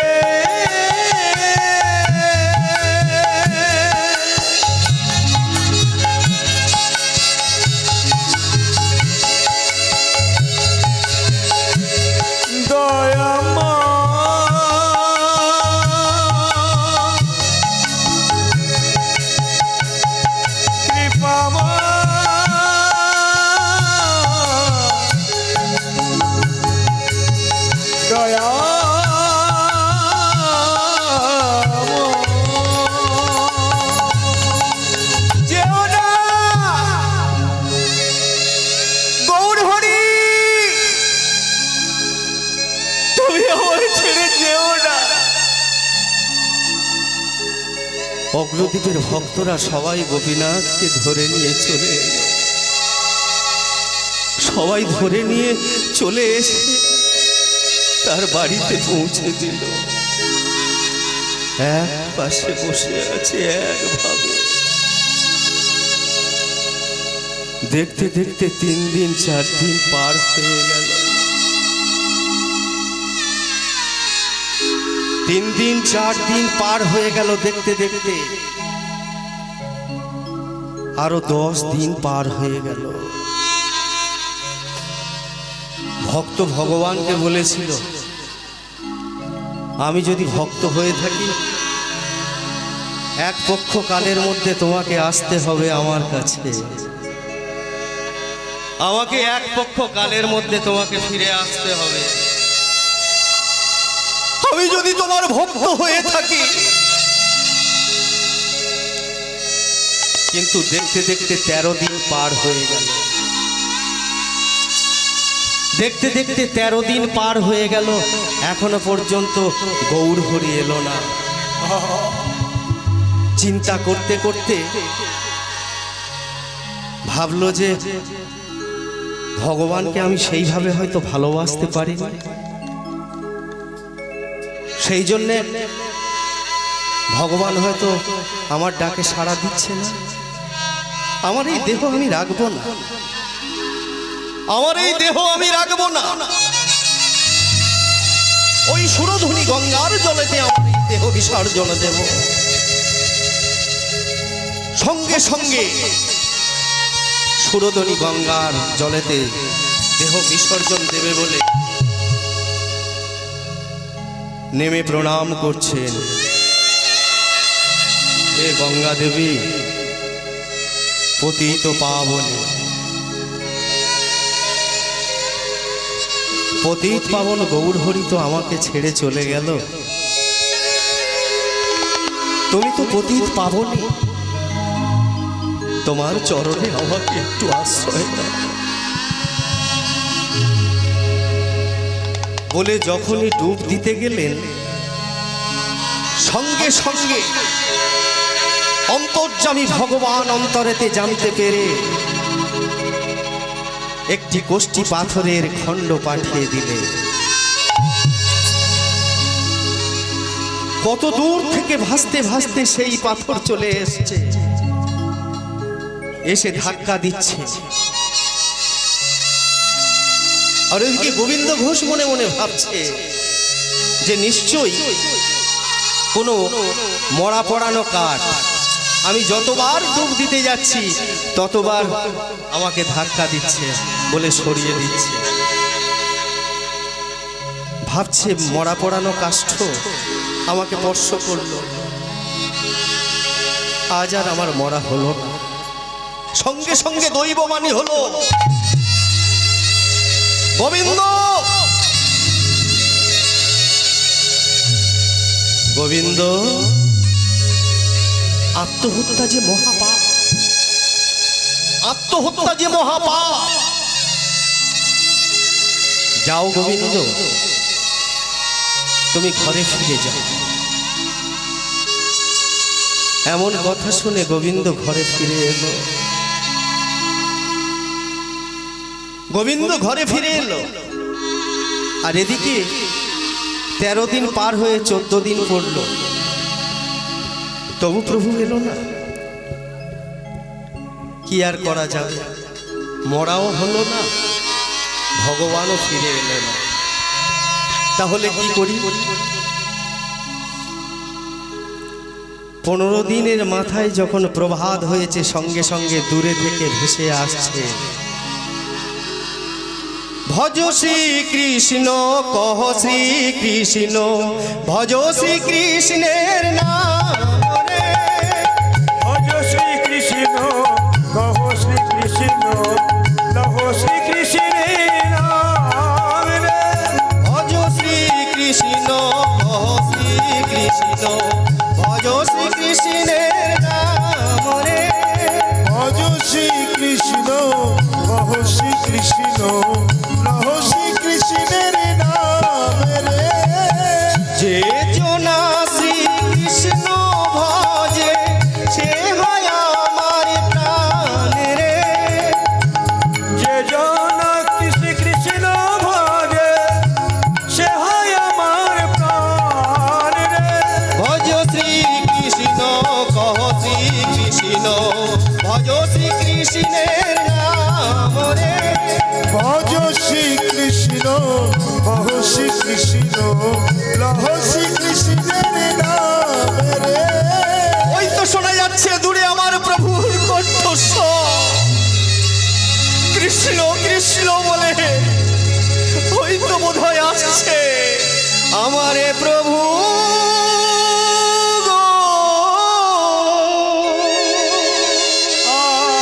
অগ্রদ্বীপের ভক্তরা সবাই গোপীনাথকে ধরে নিয়ে চলে এলো। সবাই ধরে নিয়ে চলে এসে তার বাড়িতে পৌঁছে দিল। এক পাশে বসে আছে একভাবে। দেখতে দেখতে 3 দিন 4 দিন পার হয়ে গেল। 3 দিন 4 দিন পার হয়ে গেল দেখতে দেখতে। আরো 10 দিন পার হয়ে গেল। ভক্ত ভগবানকে বলেছিল, আমি যদি ভক্ত হয়ে থাকি, এক পক্ষ কালের মধ্যে তোমাকে আসতে হবে আমার কাছে। আমাকে এক পক্ষ কালের মধ্যে তোমাকে ফিরে আসতে হবে। আমি যদি তোমার ভক্ত হয়ে থাকি। কিন্তু দেখতে দেখতে 13 দিন পার হয়ে গেল। দেখতে দেখতে 13 দিন পার হয়ে গেল, এখনো পর্যন্ত গৌর হরি এলো না। চিন্তা করতে করতে ভাবলো যে ভগবানকে আমি সেইভাবে হয়তো ভালোবাসতে পারি, সেই জন্যে ভগবান হয়তো আমার ডাকে সাড়া দিচ্ছে না। আমার এই দেহ আমি রাখবো না, আমার এই দেহ আমি রাখবো না, ওই সুরধুনি গঙ্গার জলেতে আমার এই দেহ বিসর্জন দেব। সঙ্গে সঙ্গে সুরধুনি গঙ্গার জলেতে দেহ বিসর্জন দেবে বলে নেমে প্রণাম করছেন। হে গঙ্গা দেবী, পতিত পাবনী, পতিত পাবন গৌর হরি তো আমাকে ছেড়ে চলে গেল, তুমি তো পতিত পাবনী, তোমার চরণে আমাকে একটু আশ্রয় দাও বলে যখনই ডুব দিতে গেলেন, সঙ্গে সঙ্গে অন্তর্যামী ভগবান অন্তরেতে জানতে পেরে একটি কোষ্ঠী পাথরের খণ্ড পাঠিয়ে দিলে। কত দূর থেকে ভাসতে ভাসতে সেই পাথর চলে এসছে, এসে ধাক্কা দিচ্ছে। আর ওইদিকে গোবিন্দ ঘোষ মনে মনে ভাবছে যে নিশ্চয়ই কোনো মরা পড়ানো কাঠ, আমি যতবার ডুব দিতে যাচ্ছি ততবার আমাকে ধাক্কা দিচ্ছে বলে সরিয়ে দিচ্ছে। ভাবছে মরা পড়ানো কাষ্ঠ আমাকে স্পর্শ করলো, আজ আর আমার মরা হলো না। সঙ্গে সঙ্গে দৈববাণী হলো, গোবিন্দ গোবিন্দ, আত্মহত্যা যে মহাপাপ, আত্মহত্যা যে মহাপাপ। যাও গোবিন্দ, তুমি ঘরে ফিরে যাও। এমন কথা শুনে গোবিন্দ ঘরে ফিরে এলো। গোবিন্দ ঘরে ফিরে এলো, আর এদিকে 13 দিন পার হয়ে 14 দিন পড়ল, তবু প্রভু এলো না। কি আর করা যাবে, মরাও হলো না, ভগবানও ফিরে এলো না। তাহলে কি করি? 15 দিনের মাথায় যখন প্রভাত হয়েছে, সঙ্গে সঙ্গে দূরে থেকে ভেসে আসছে, ভজ শ্রী কৃষ্ণ, কহ শ্রী কৃষ্ণ, ভজ শ্রী কৃষ্ণের নাম রে। ভজ শ্রী কৃষ্ণ, কহ শ্রী কৃষ্ণ, লহ শ্রী কৃষ্ণের নাম রে। ভজ শ্রী কৃষ্ণ, কহ শ্রী কৃষ্ণ, ভজ শ্রী কৃষ্ণের নাম রে। ভজ শ্রী কৃষ্ণ, কহ শ্রী কৃষ্ণ, লহ শ্রী কৃষ্ণের নাম রে। যে জনা শ্রী কৃষ্ণ ভজে, সে হয় আমার প্রাণ রে। যে জন শ্রী কৃষ্ণ ভজে, সে হয় আমার প্রাণ রে। ভজ শ্রী কৃষ্ণ, কহ শ্রী কৃষ্ণ, ভজ শ্রী কৃষ্ণের নাম রে। ভজ শ্রী কৃষ্ণ, কহ শ্রী কৃষ্ণ, লহ শ্রী কৃষ্ণের নাম রে। ওই তো শোনা যাচ্ছে দূরে আমার প্রভুর কণ্ঠস্বর, কৃষ্ণ কৃষ্ণ বলে। ওই তো বোধহয় আসছে আমারে প্রভু গো।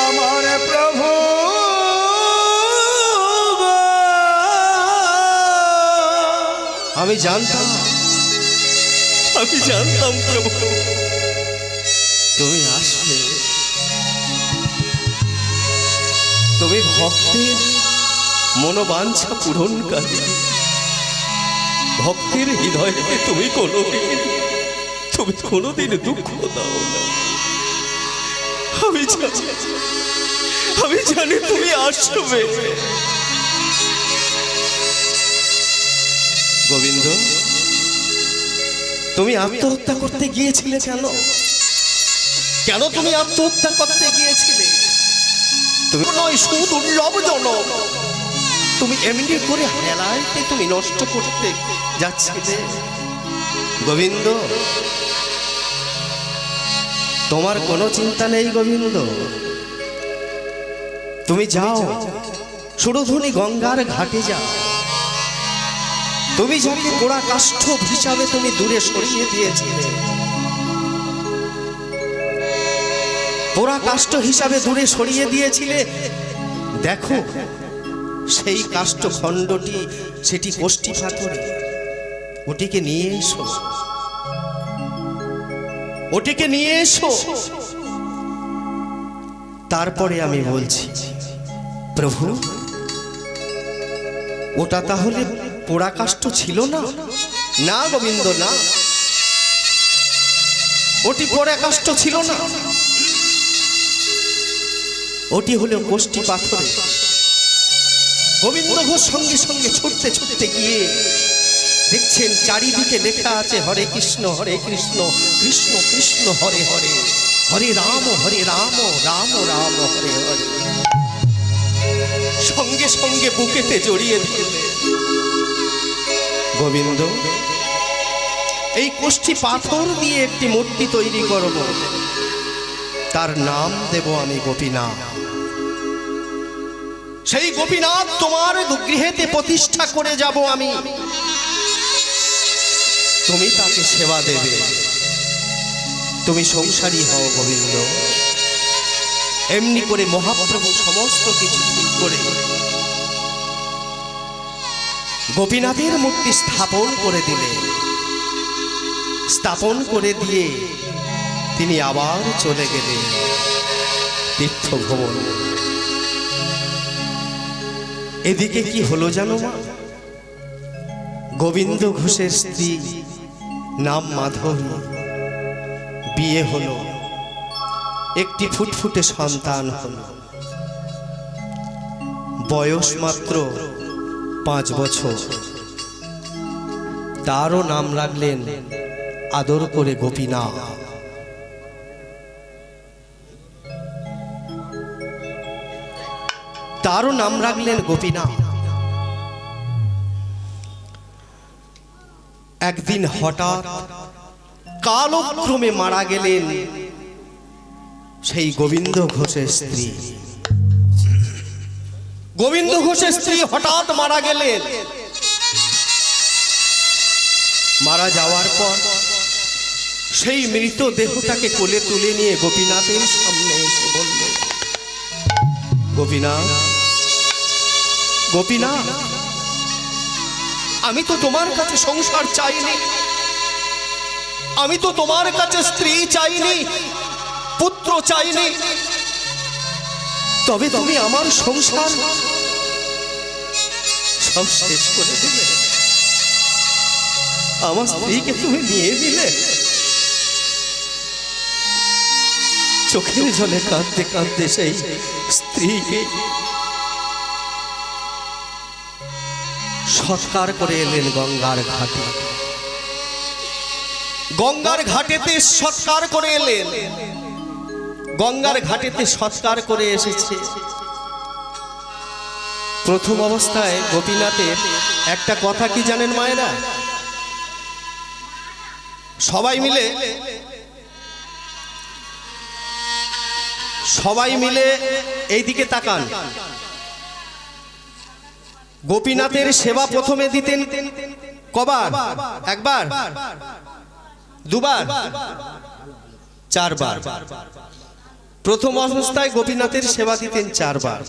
আমার প্রভু গো। আমি জানতাম, আমি জানতাম প্রভু তুমি আসবে, তুমি ভক্তের মনোবাঞ্ছা পূরণকারী, ভক্তের হৃদয়ে তুমি কোনোদিন দুঃখ দাও না। আমি জানি তুমি আসবে। গোবিন্দ, তুমি আত্মহত্যা করতে গিয়েছিলে কেন? কেন তুমি আত্মহত্যা করতে গিয়েছিলে? তুমি নয় সুদুর্লভ জনক, তুমি এমনি করে হেলাইতে তুমি নষ্ট করতে যাচ্ছিলে। গোবিন্দ, তোমার কোনো চিন্তা নেই গোবিন্দ। তুমি যাও সুরধুনী গঙ্গার ঘাটে যাও। তুমি যাকে পোড়া কাষ্ঠ হিসাবে তুমি দূরে সরিয়ে দিয়েছিলে, পোড়া কাষ্ঠ হিসাবে দূরে সরিয়ে দিয়েছিলে, দেখো সেই কাষ্ঠ খণ্ডটি, সেটি কোষ্ঠী পাথরে। ওটিকে নিয়ে এসো, ওটিকে নিয়ে এসো। তারপরে আমি বলছি, প্রভু ওটা তাহলে পোড়া কাষ্ঠ ছিল না? না গোবিন্দ, না, ওটি পোড়া কাষ্ঠ ছিল না, ওটি হলো কোষ্ঠী পাথরে। গোবিন্দ ঘোষ সঙ্গে সঙ্গে ছুটতে ছুটতে গিয়ে দেখছেন চারিদিকে লেখা আছে হরে কৃষ্ণ কৃষ্ণ কৃষ্ণ হরে হরে, হরে রাম রাম রাম হরে হরে। সঙ্গে সঙ্গে বুকেতে জড়িয়ে দিলে। গোবিন্দ, এই কোষ্ঠী পাথর দিয়ে একটি মূর্তি তৈরি করব, তার নাম দেব আমি গোপীনাথ। সেই গোপীনাথ তোমার গৃহেতে প্রতিষ্ঠা করে যাব আমি। তুমি তাকে সেবা দেবে, তুমি সংসারী হও গোবিন্দ। এমনি করে মহাপ্রভু সমস্ত কিছু ঠিক করে গোপীনাথের মূর্তি স্থাপন করে দিলেন। স্থাপন করে দিয়ে তিনি আবার চলে গেলেন তীর্থ ভ্রমণ। এদিকে কি হলো জানো মা? গোবিন্দ ঘোষের স্ত্রী নাম মাধবী, বিয়ে হলো, একটি ফুটফুটে সন্তান হলো, বয়স মাত্র 5 বছর। তারও নাম রাখলেন আদর করে গোপীনাথ। তারও নাম রাখলেন গোপীনাথ। একদিন হঠাৎ কালক্রমে মারা গেলেন সেই গোবিন্দ ঘোষের স্ত্রী। গোবিন্দ ঘোষের স্ত্রী হঠাৎ মারা গেলেন। মারা যাওয়ার পর সেই মৃত দেহটাকে কোলে তুলে নিয়ে গোপীনাথের সামনে এসে বললেন, গোপীনাথ, গোপীনাথ, আমি তো তোমার কাছে সংসার চাইনি, আমি তো তোমার কাছে স্ত্রী চাইনি, পুত্র চাইনি, তবে তুমি আমার সংসার সব শেষ করে দিলে। আমার স্ত্রীকে তুমি নিয়ে দিলে। চোখের জলে কাঁদতে কাঁদতে সেই স্ত্রীকে সৎকার করে এলেন গঙ্গার ঘাটে। গঙ্গার ঘাটেতে সৎকার করে এলেন। গঙ্গার ঘাটেতে সৎকার করে এসেছে। প্রথম অবস্থায় গোপীনাথের একটা কথা কি জানেন মায়েরা? সবাই মিলে এইদিকে তাকান। গোপীনাথের সেবা প্রথমে দিতেন কবার? একবার, দুবার, 4 বার। প্রথম অবস্থায় গোপীনাথের সেবা দিতেন 4 বার।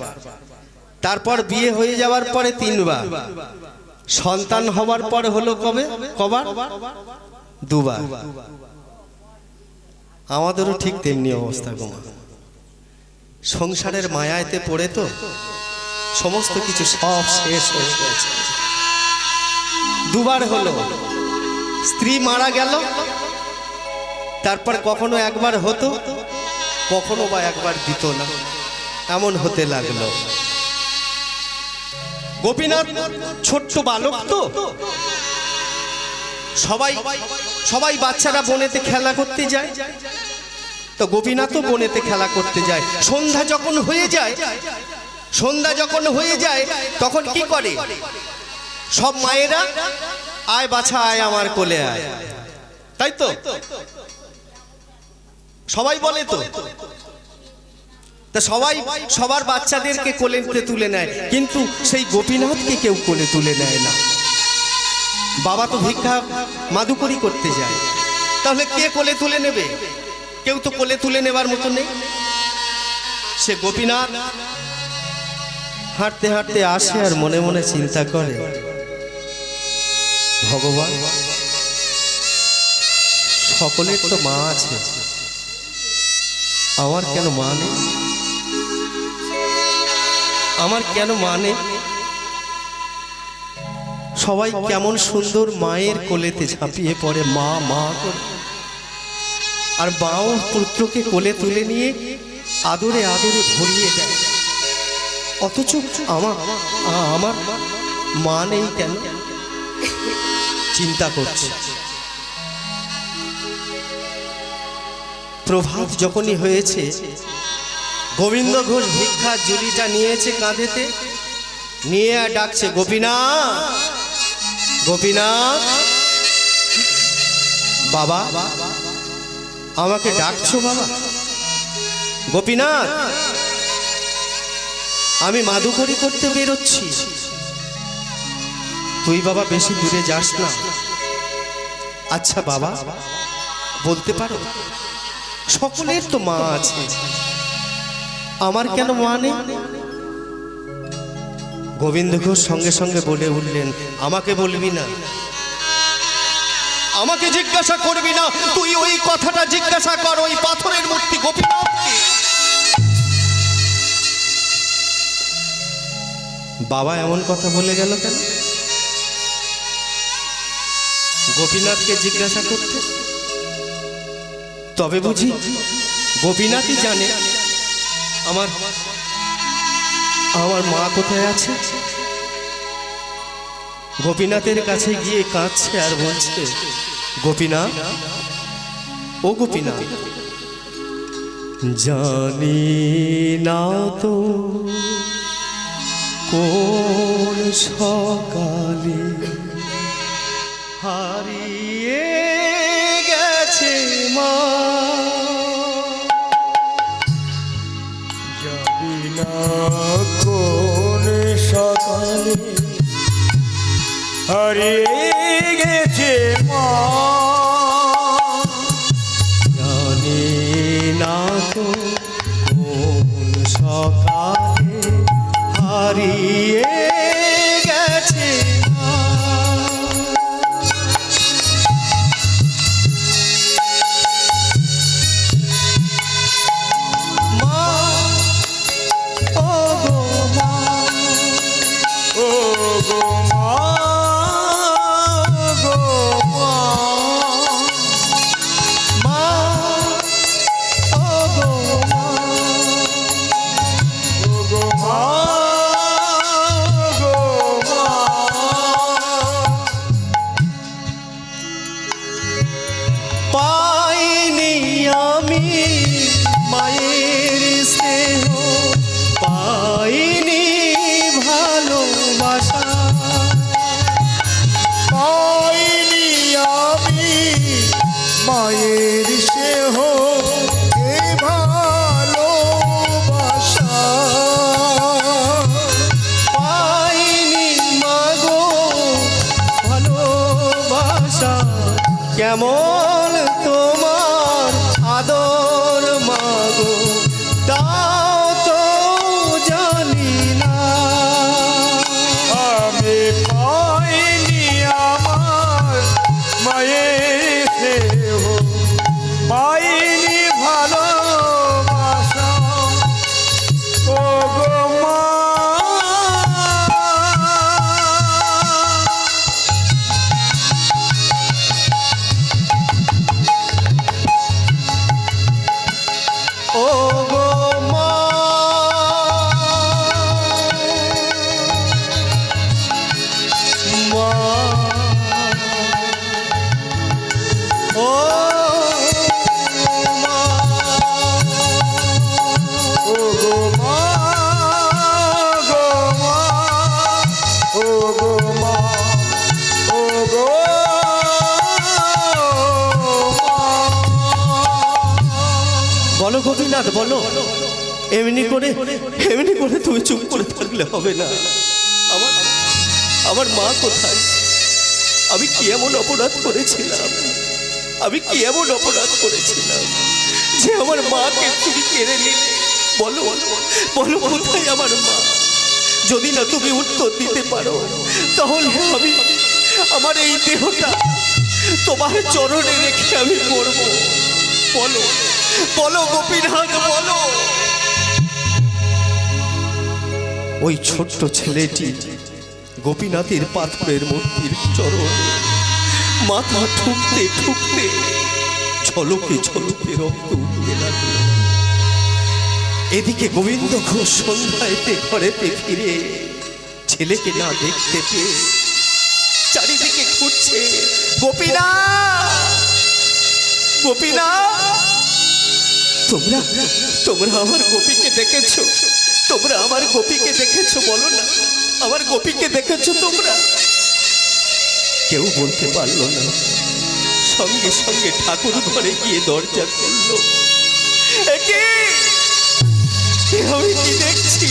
তারপর বিয়ে হয়ে যাওয়ার পরে 3 বার। সন্তান হওয়ার পরে হলো কবার? 2 বার। আমাদেরও ঠিক তেমনি অবস্থা গো। সংসারের মায়াতে পড়ে তো সমস্ত কিছু সব শেষ হয়ে গেছে। দুবার হলো, স্ত্রী মারা গেল, তারপর কখনো একবার হতো, কখনো বা একবার দিত না, এমন হতে লাগলো। গোপীনাথ ছোট্ট বালক তো, সবাই বাচ্চারা বনেতে খেলা করতে যায়, তো গোপীনাথও বনেতে খেলা করতে যায়। সন্ধ্যা যখন হয়ে যায় তখন কি করে সব মায়েরা, আয় বাছা আয় আমার কোলে আয়, তাই তো সবাই বলে তো। তা সবাই সবার বাচ্চাদেরকে কোলেতে তুলে নেয়, কিন্তু সেই গোপীনাথকে কেউ কোলে তুলে নেয় না। বাবা তো ভিক্ষা মাদুকরি করতে যায়, তাহলে কে কোলে তুলে নেবে? কেউ তো কোলে তুলে নেবার মতো নেই। সে গোপীনাথ হাঁটতে হাঁটতে আসে আর মনে মনে চিন্তা করে, ভগবান সকলের তো মা আছে, আমার কেন মা নেই? আমার কেন মা নেই? সবাই কেমন সুন্দর মায়ের কোলেতে ঝাঁপিয়ে পড়ে, মা মা করে, আর মাও পুত্রকে কোলে তুলে নিয়ে আদরে আদরে ভরিয়ে দেয়। অথচ আমার মা নেই কেন? চিন্তা করছে। প্রভাত যখনই হয়েছে, গোবিন্দ ঘোষ ভিক্ষার ঝুলিটা নিয়েছে কাঁধেতে, নিয়ে ডাকছে, গোপীনাথ গোপীনাথ, বাবা আমাকে ডাকছো বাবা? গোপীনাথ, আমি মাদুকরি করতে বেরোচ্ছি, তুই বাবা বেশি দূরে যাস না। আচ্ছা বাবা, বলতে পারো সকলের তো মা আছে, আমার কেন মা নেই? গোবিন্দ ঘোষ সঙ্গে সঙ্গে বলে উঠলেন, আমাকে বলবি না, আমাকে জিজ্ঞাসা করবি না, তুই ওই কথাটা জিজ্ঞাসা কর ওই পাথরের মূর্তি গোপীনাথকে। বাবা এমন কথা বলে গেল কেন? গোপীনাথকে জিজ্ঞাসা করতে? তবে বুঝি গোপীনাথই জানে আমার মা কোথায় আছে। গোপীনাথের কাছে গিয়ে কাঁদছে আর বলছে, গোপীনাথ, ও গোপীনাথ, জানি না তো কোন সকালে হারিয়ে গেছে মা, জানি না কোন সকালে হারিয়ে গেছে মা, জানি না তো কোন সকালে হারিয়ে গেছে মা। মা, ও গো মা, ও গো মা, গো মা, মা, ও গো মা, ও গো মা, গো মা। পাইনি আমি মায়ের স্নেহ, পাইনি ভালোবাসা, পাইনি আমি মায়ের স্নেহ এ ভালোবাসা, পাইনি মাগো ভালোবাসা, কেমন তোমার আদর মাগো তাও তো জানি না। আমি পাইনি আমার মায়ের স্নেহ, পাইনি ভালোবাসা, ও গো মা, গোপীনাথ বলো, এমনি করে তুমি চুপ করে থাকলে হবে না। আমার আমার মা কোথায়? আমি কি এমন অপরাধ করেছিলাম? আমি কি এমন অপরাধ করেছিলাম যে আমার মাকে তুমি কেড়ে নিলে? বলো বলো, কোথায় আমার মা? যদি না তুমি উত্তর দিতে পারো, তাহলে আমি আমার এই দেহটা তোমার চরণে রেখে আমি মরব। বলো বলো গোপীনাথ, বলো। ওই ছোট্ট ছেলেটি গোপীনাথের পাথরের মূর্তির চরণে মাথা ঠুকতে ঠুকতে ঝলকে ঝলকে রক্ত উঠতে লাগলো। এদিকে গোবিন্দ ঘোষ সন্ধ্যায়তে ঘরেতে ফিরে ছেলেকে না দেখতে পেয়ে চারিদিকে ঘুরছে। গোপীনাথ, গোপীনাথ, তোমরা আমার গোপীকে দেখেছো? তোমরা আমার গোপীকে দেখেছো? বলো না, আমার গোপীকে দেখেছো তোমরা? কেউ বলতে পারলো না। সঙ্গে সঙ্গে ঠাকুর ঘরে গিয়ে দরজা খুললো। আমি কি দেখছি?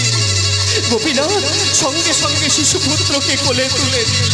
গোপীনাথ সঙ্গে সঙ্গে শিশুপুত্রকে কোলে তুলে দিল।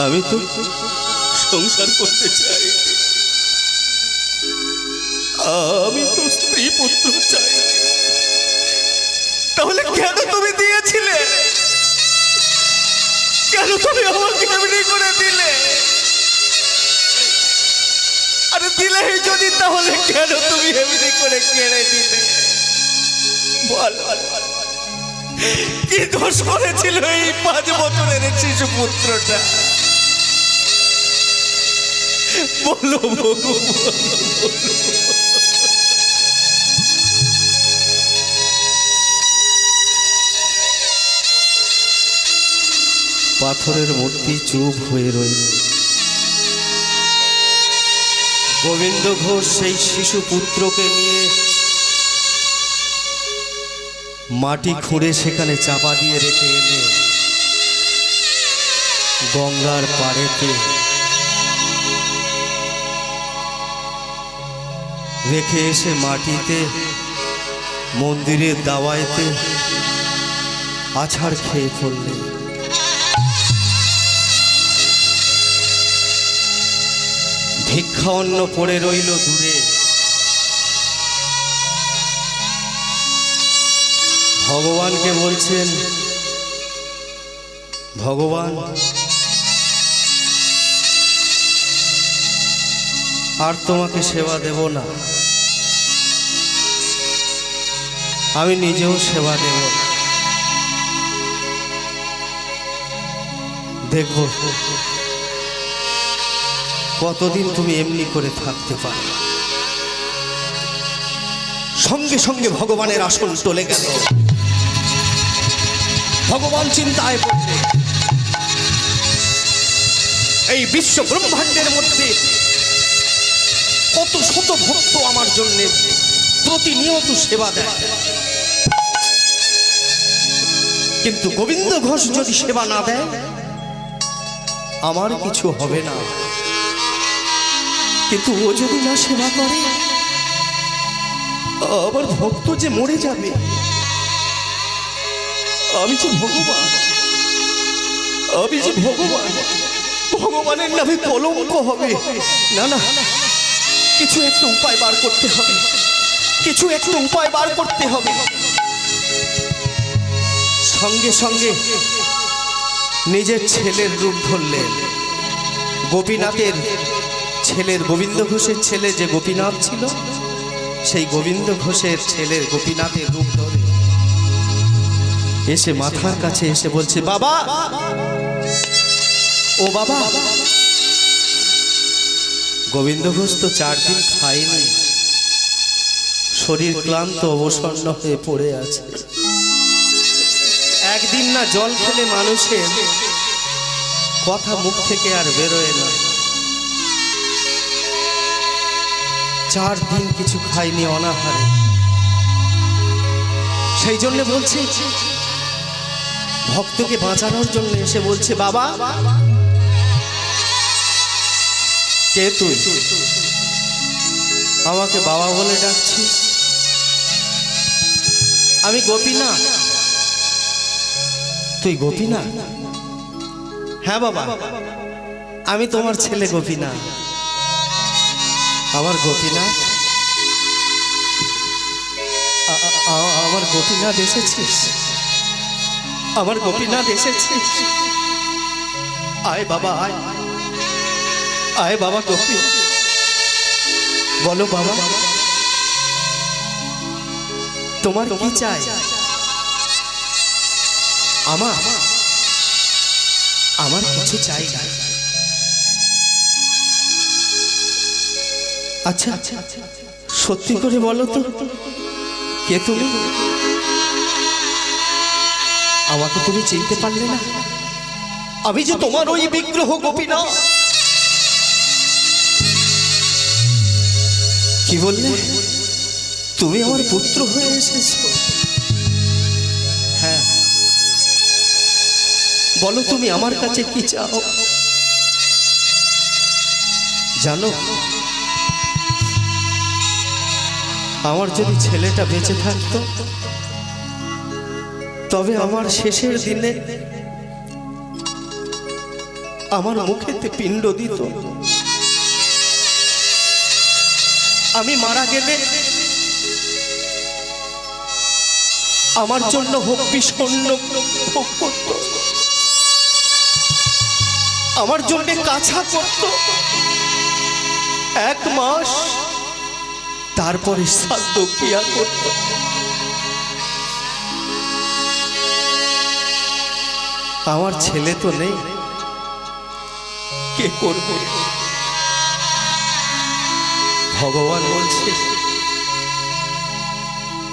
আমি তো সংসার করতে চাই, আমি তো স্ত্রী পুত্র চাই। তাহলে কেন তুমি দিয়েছিলে? কেন তুমি আমাকে এমনি করে দিলে? আরে দিলে যদি, তাহলে কেন তুমি এমনি করে কেড়ে দিলে? বল, কি দোষ করেছিল এই 5 বছরের শিশু পুত্রটা? বলো পাথরের মূর্তি চুপ হয়ে রইল। গোবিন্দ ঘোষ সেই শিশু পুত্রকে নিয়ে মাটি খুঁড়ে সেখানে চাপা দিয়ে রেখে এলে গঙ্গার পাড়েতে, রেখে এসে মাটিতে মন্দিরের দাওয়াইতে আছাড় খেয়ে পড়লেন। ভিক্ষা অন্ন পড়ে রইল দূরে। ভগবানকে বলছেন, ভগবান আর তোমাকে সেবা দেব না, আমি নিজেও সেবা দেব না, দেখব কতদিন তুমি এমনি করে থাকতে পারো। সঙ্গে সঙ্গে ভগবানের আসন টলে গেল। ভগবান চিন্তায় পড়লেন, এই বিশ্ব ব্রহ্মাণ্ডের মধ্যে কত শত ভক্ত আমার জন্য প্রতিনিয়ত সেবা দেয়, কিন্তু গোবিন্দ ঘোষ যদি সেবা না দেয় আমার কিছু হবে না, কিন্তু ও যদি না সেবা করে আমার ভক্ত যে মরে যাবে, আমি যে ভগবান, আমি যে ভগবান, ভগবানের নামে কলঙ্ক হবে। না না, কিছু একটা উপায় বার করতে হবে, কিছু একটা উপায় বার করতে হবে। সঙ্গে সঙ্গে নিজের ছেলের রূপ ধরলেন। গোপীনাথের ছেলের, গোবিন্দ ঘোষের ছেলে যে গোপীনাথ ছিল, সেই গোবিন্দ ঘোষের ছেলের গোপীনাথের রূপ ধরে এসে মাথার কাছে এসে বলছে, বাবা, ও বাবা। গোবিন্দ ঘোষ তো 4 দিন খায়নি, শরীর ক্লান্ত অবসন্ন হয়ে পড়ে আছে। একদিন না জল খেলে মানুষের কথা মুখ থেকে আর বেরোয় না। 4 দিন কিছু খায়নি অনাহারে। সেই জন্য বলছে, ভক্তকে বাঁচানোর জন্য এসে বলছে, বাবা, কে তুই? আমাকে বাবা বলে ডাকছিস? আমি গোপীনাথ। তুই গোপীনাথ? হ্যাঁ বাবা, আমি তোমার ছেলে গোপীনাথ। আমার গোপীনাথ, আমার গোপীনাথ এসেছিস? আমার গোপীনাথ এসেছিস? আয় বাবা, আয় আয় বাবা গোপী, বলো বাবা, তোমার কি চাই? আমার আমার কিছু চাই না। আচ্ছা, সত্যি করে বলো তো, কে তুমি? আমাকে তুমি চিনতে পারলে না? আমি যে তোমার ওই বিগ্রহ গোপীনাথ। কি বললে? তুমি আমার পুত্র হয়ে এসেছো? হ্যাঁ, বলো তুমি আমার কাছে কি চাও? জানো, আমার যদি ছেলেটা বেঁচে থাকতো, তবে আমার শেষের দিনে আমার মুখেতে পিণ্ড দিত। আমি মারা গেলে আমার জন্য হপ্পি স্বর্ণ ভোগ করত, আমার জন্য কাছা করত 1 মাস, তারপরে শ্রাদ্ধ ক্রিয়া করত। আমার ছেলে তো নেই, কে করবে? ভগবান বলছে,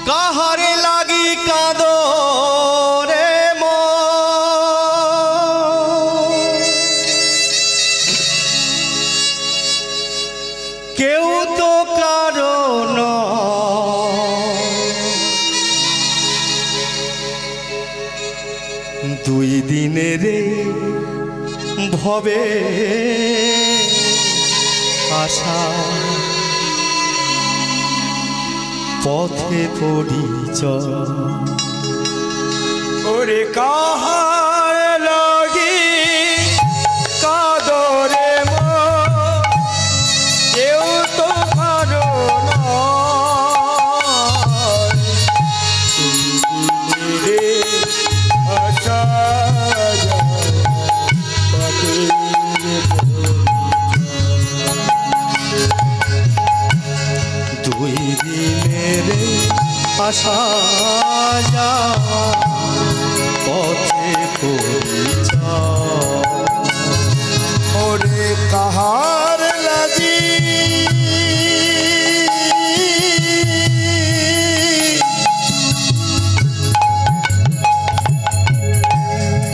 কাহারে লাগি কাঁদো রে মন, কেউ দিনের ভবে আশা পথে পরিচয় ওরে কাহার লাগি কাদরে মন কেউ তো ভালো নয় তুমি রে আশা দুই দিনের আশা যাওয়া পথে পরিচয় ওরে কাহার লাগি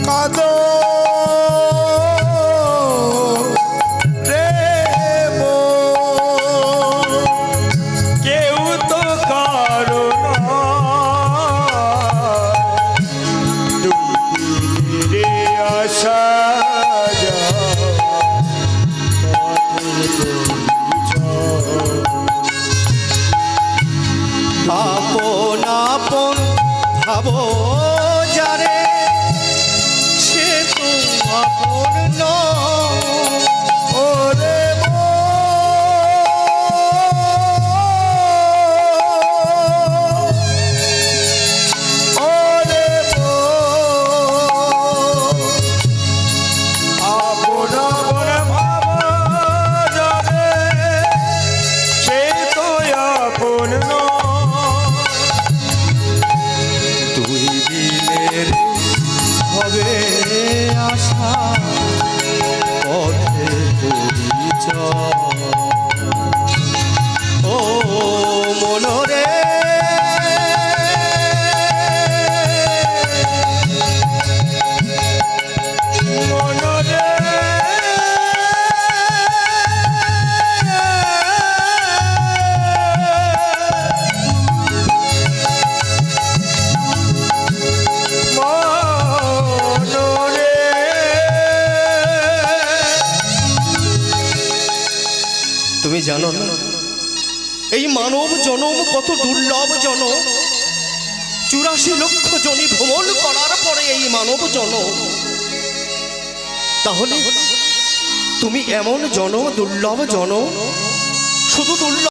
কাদো রে মন কেউ তো কারো নয় রে আশা আপন আপন ভাবো যারে সে তো আপন নয় ওরে ওরে আপন আপন ভাবা যাবে সে তো আপন দুই দিনের হবে আশা পথে পরিচয় ও মনরে মনরে মনরে তুমি জানো না এই মানব জনম কত দুর্লভ জনম 84 লক্ষ জনি ভ্রমণ করার পরে এই মানব জনম তাহলে তুমি এমন জনম দুর্লভ জনম শুধু দুর্লভ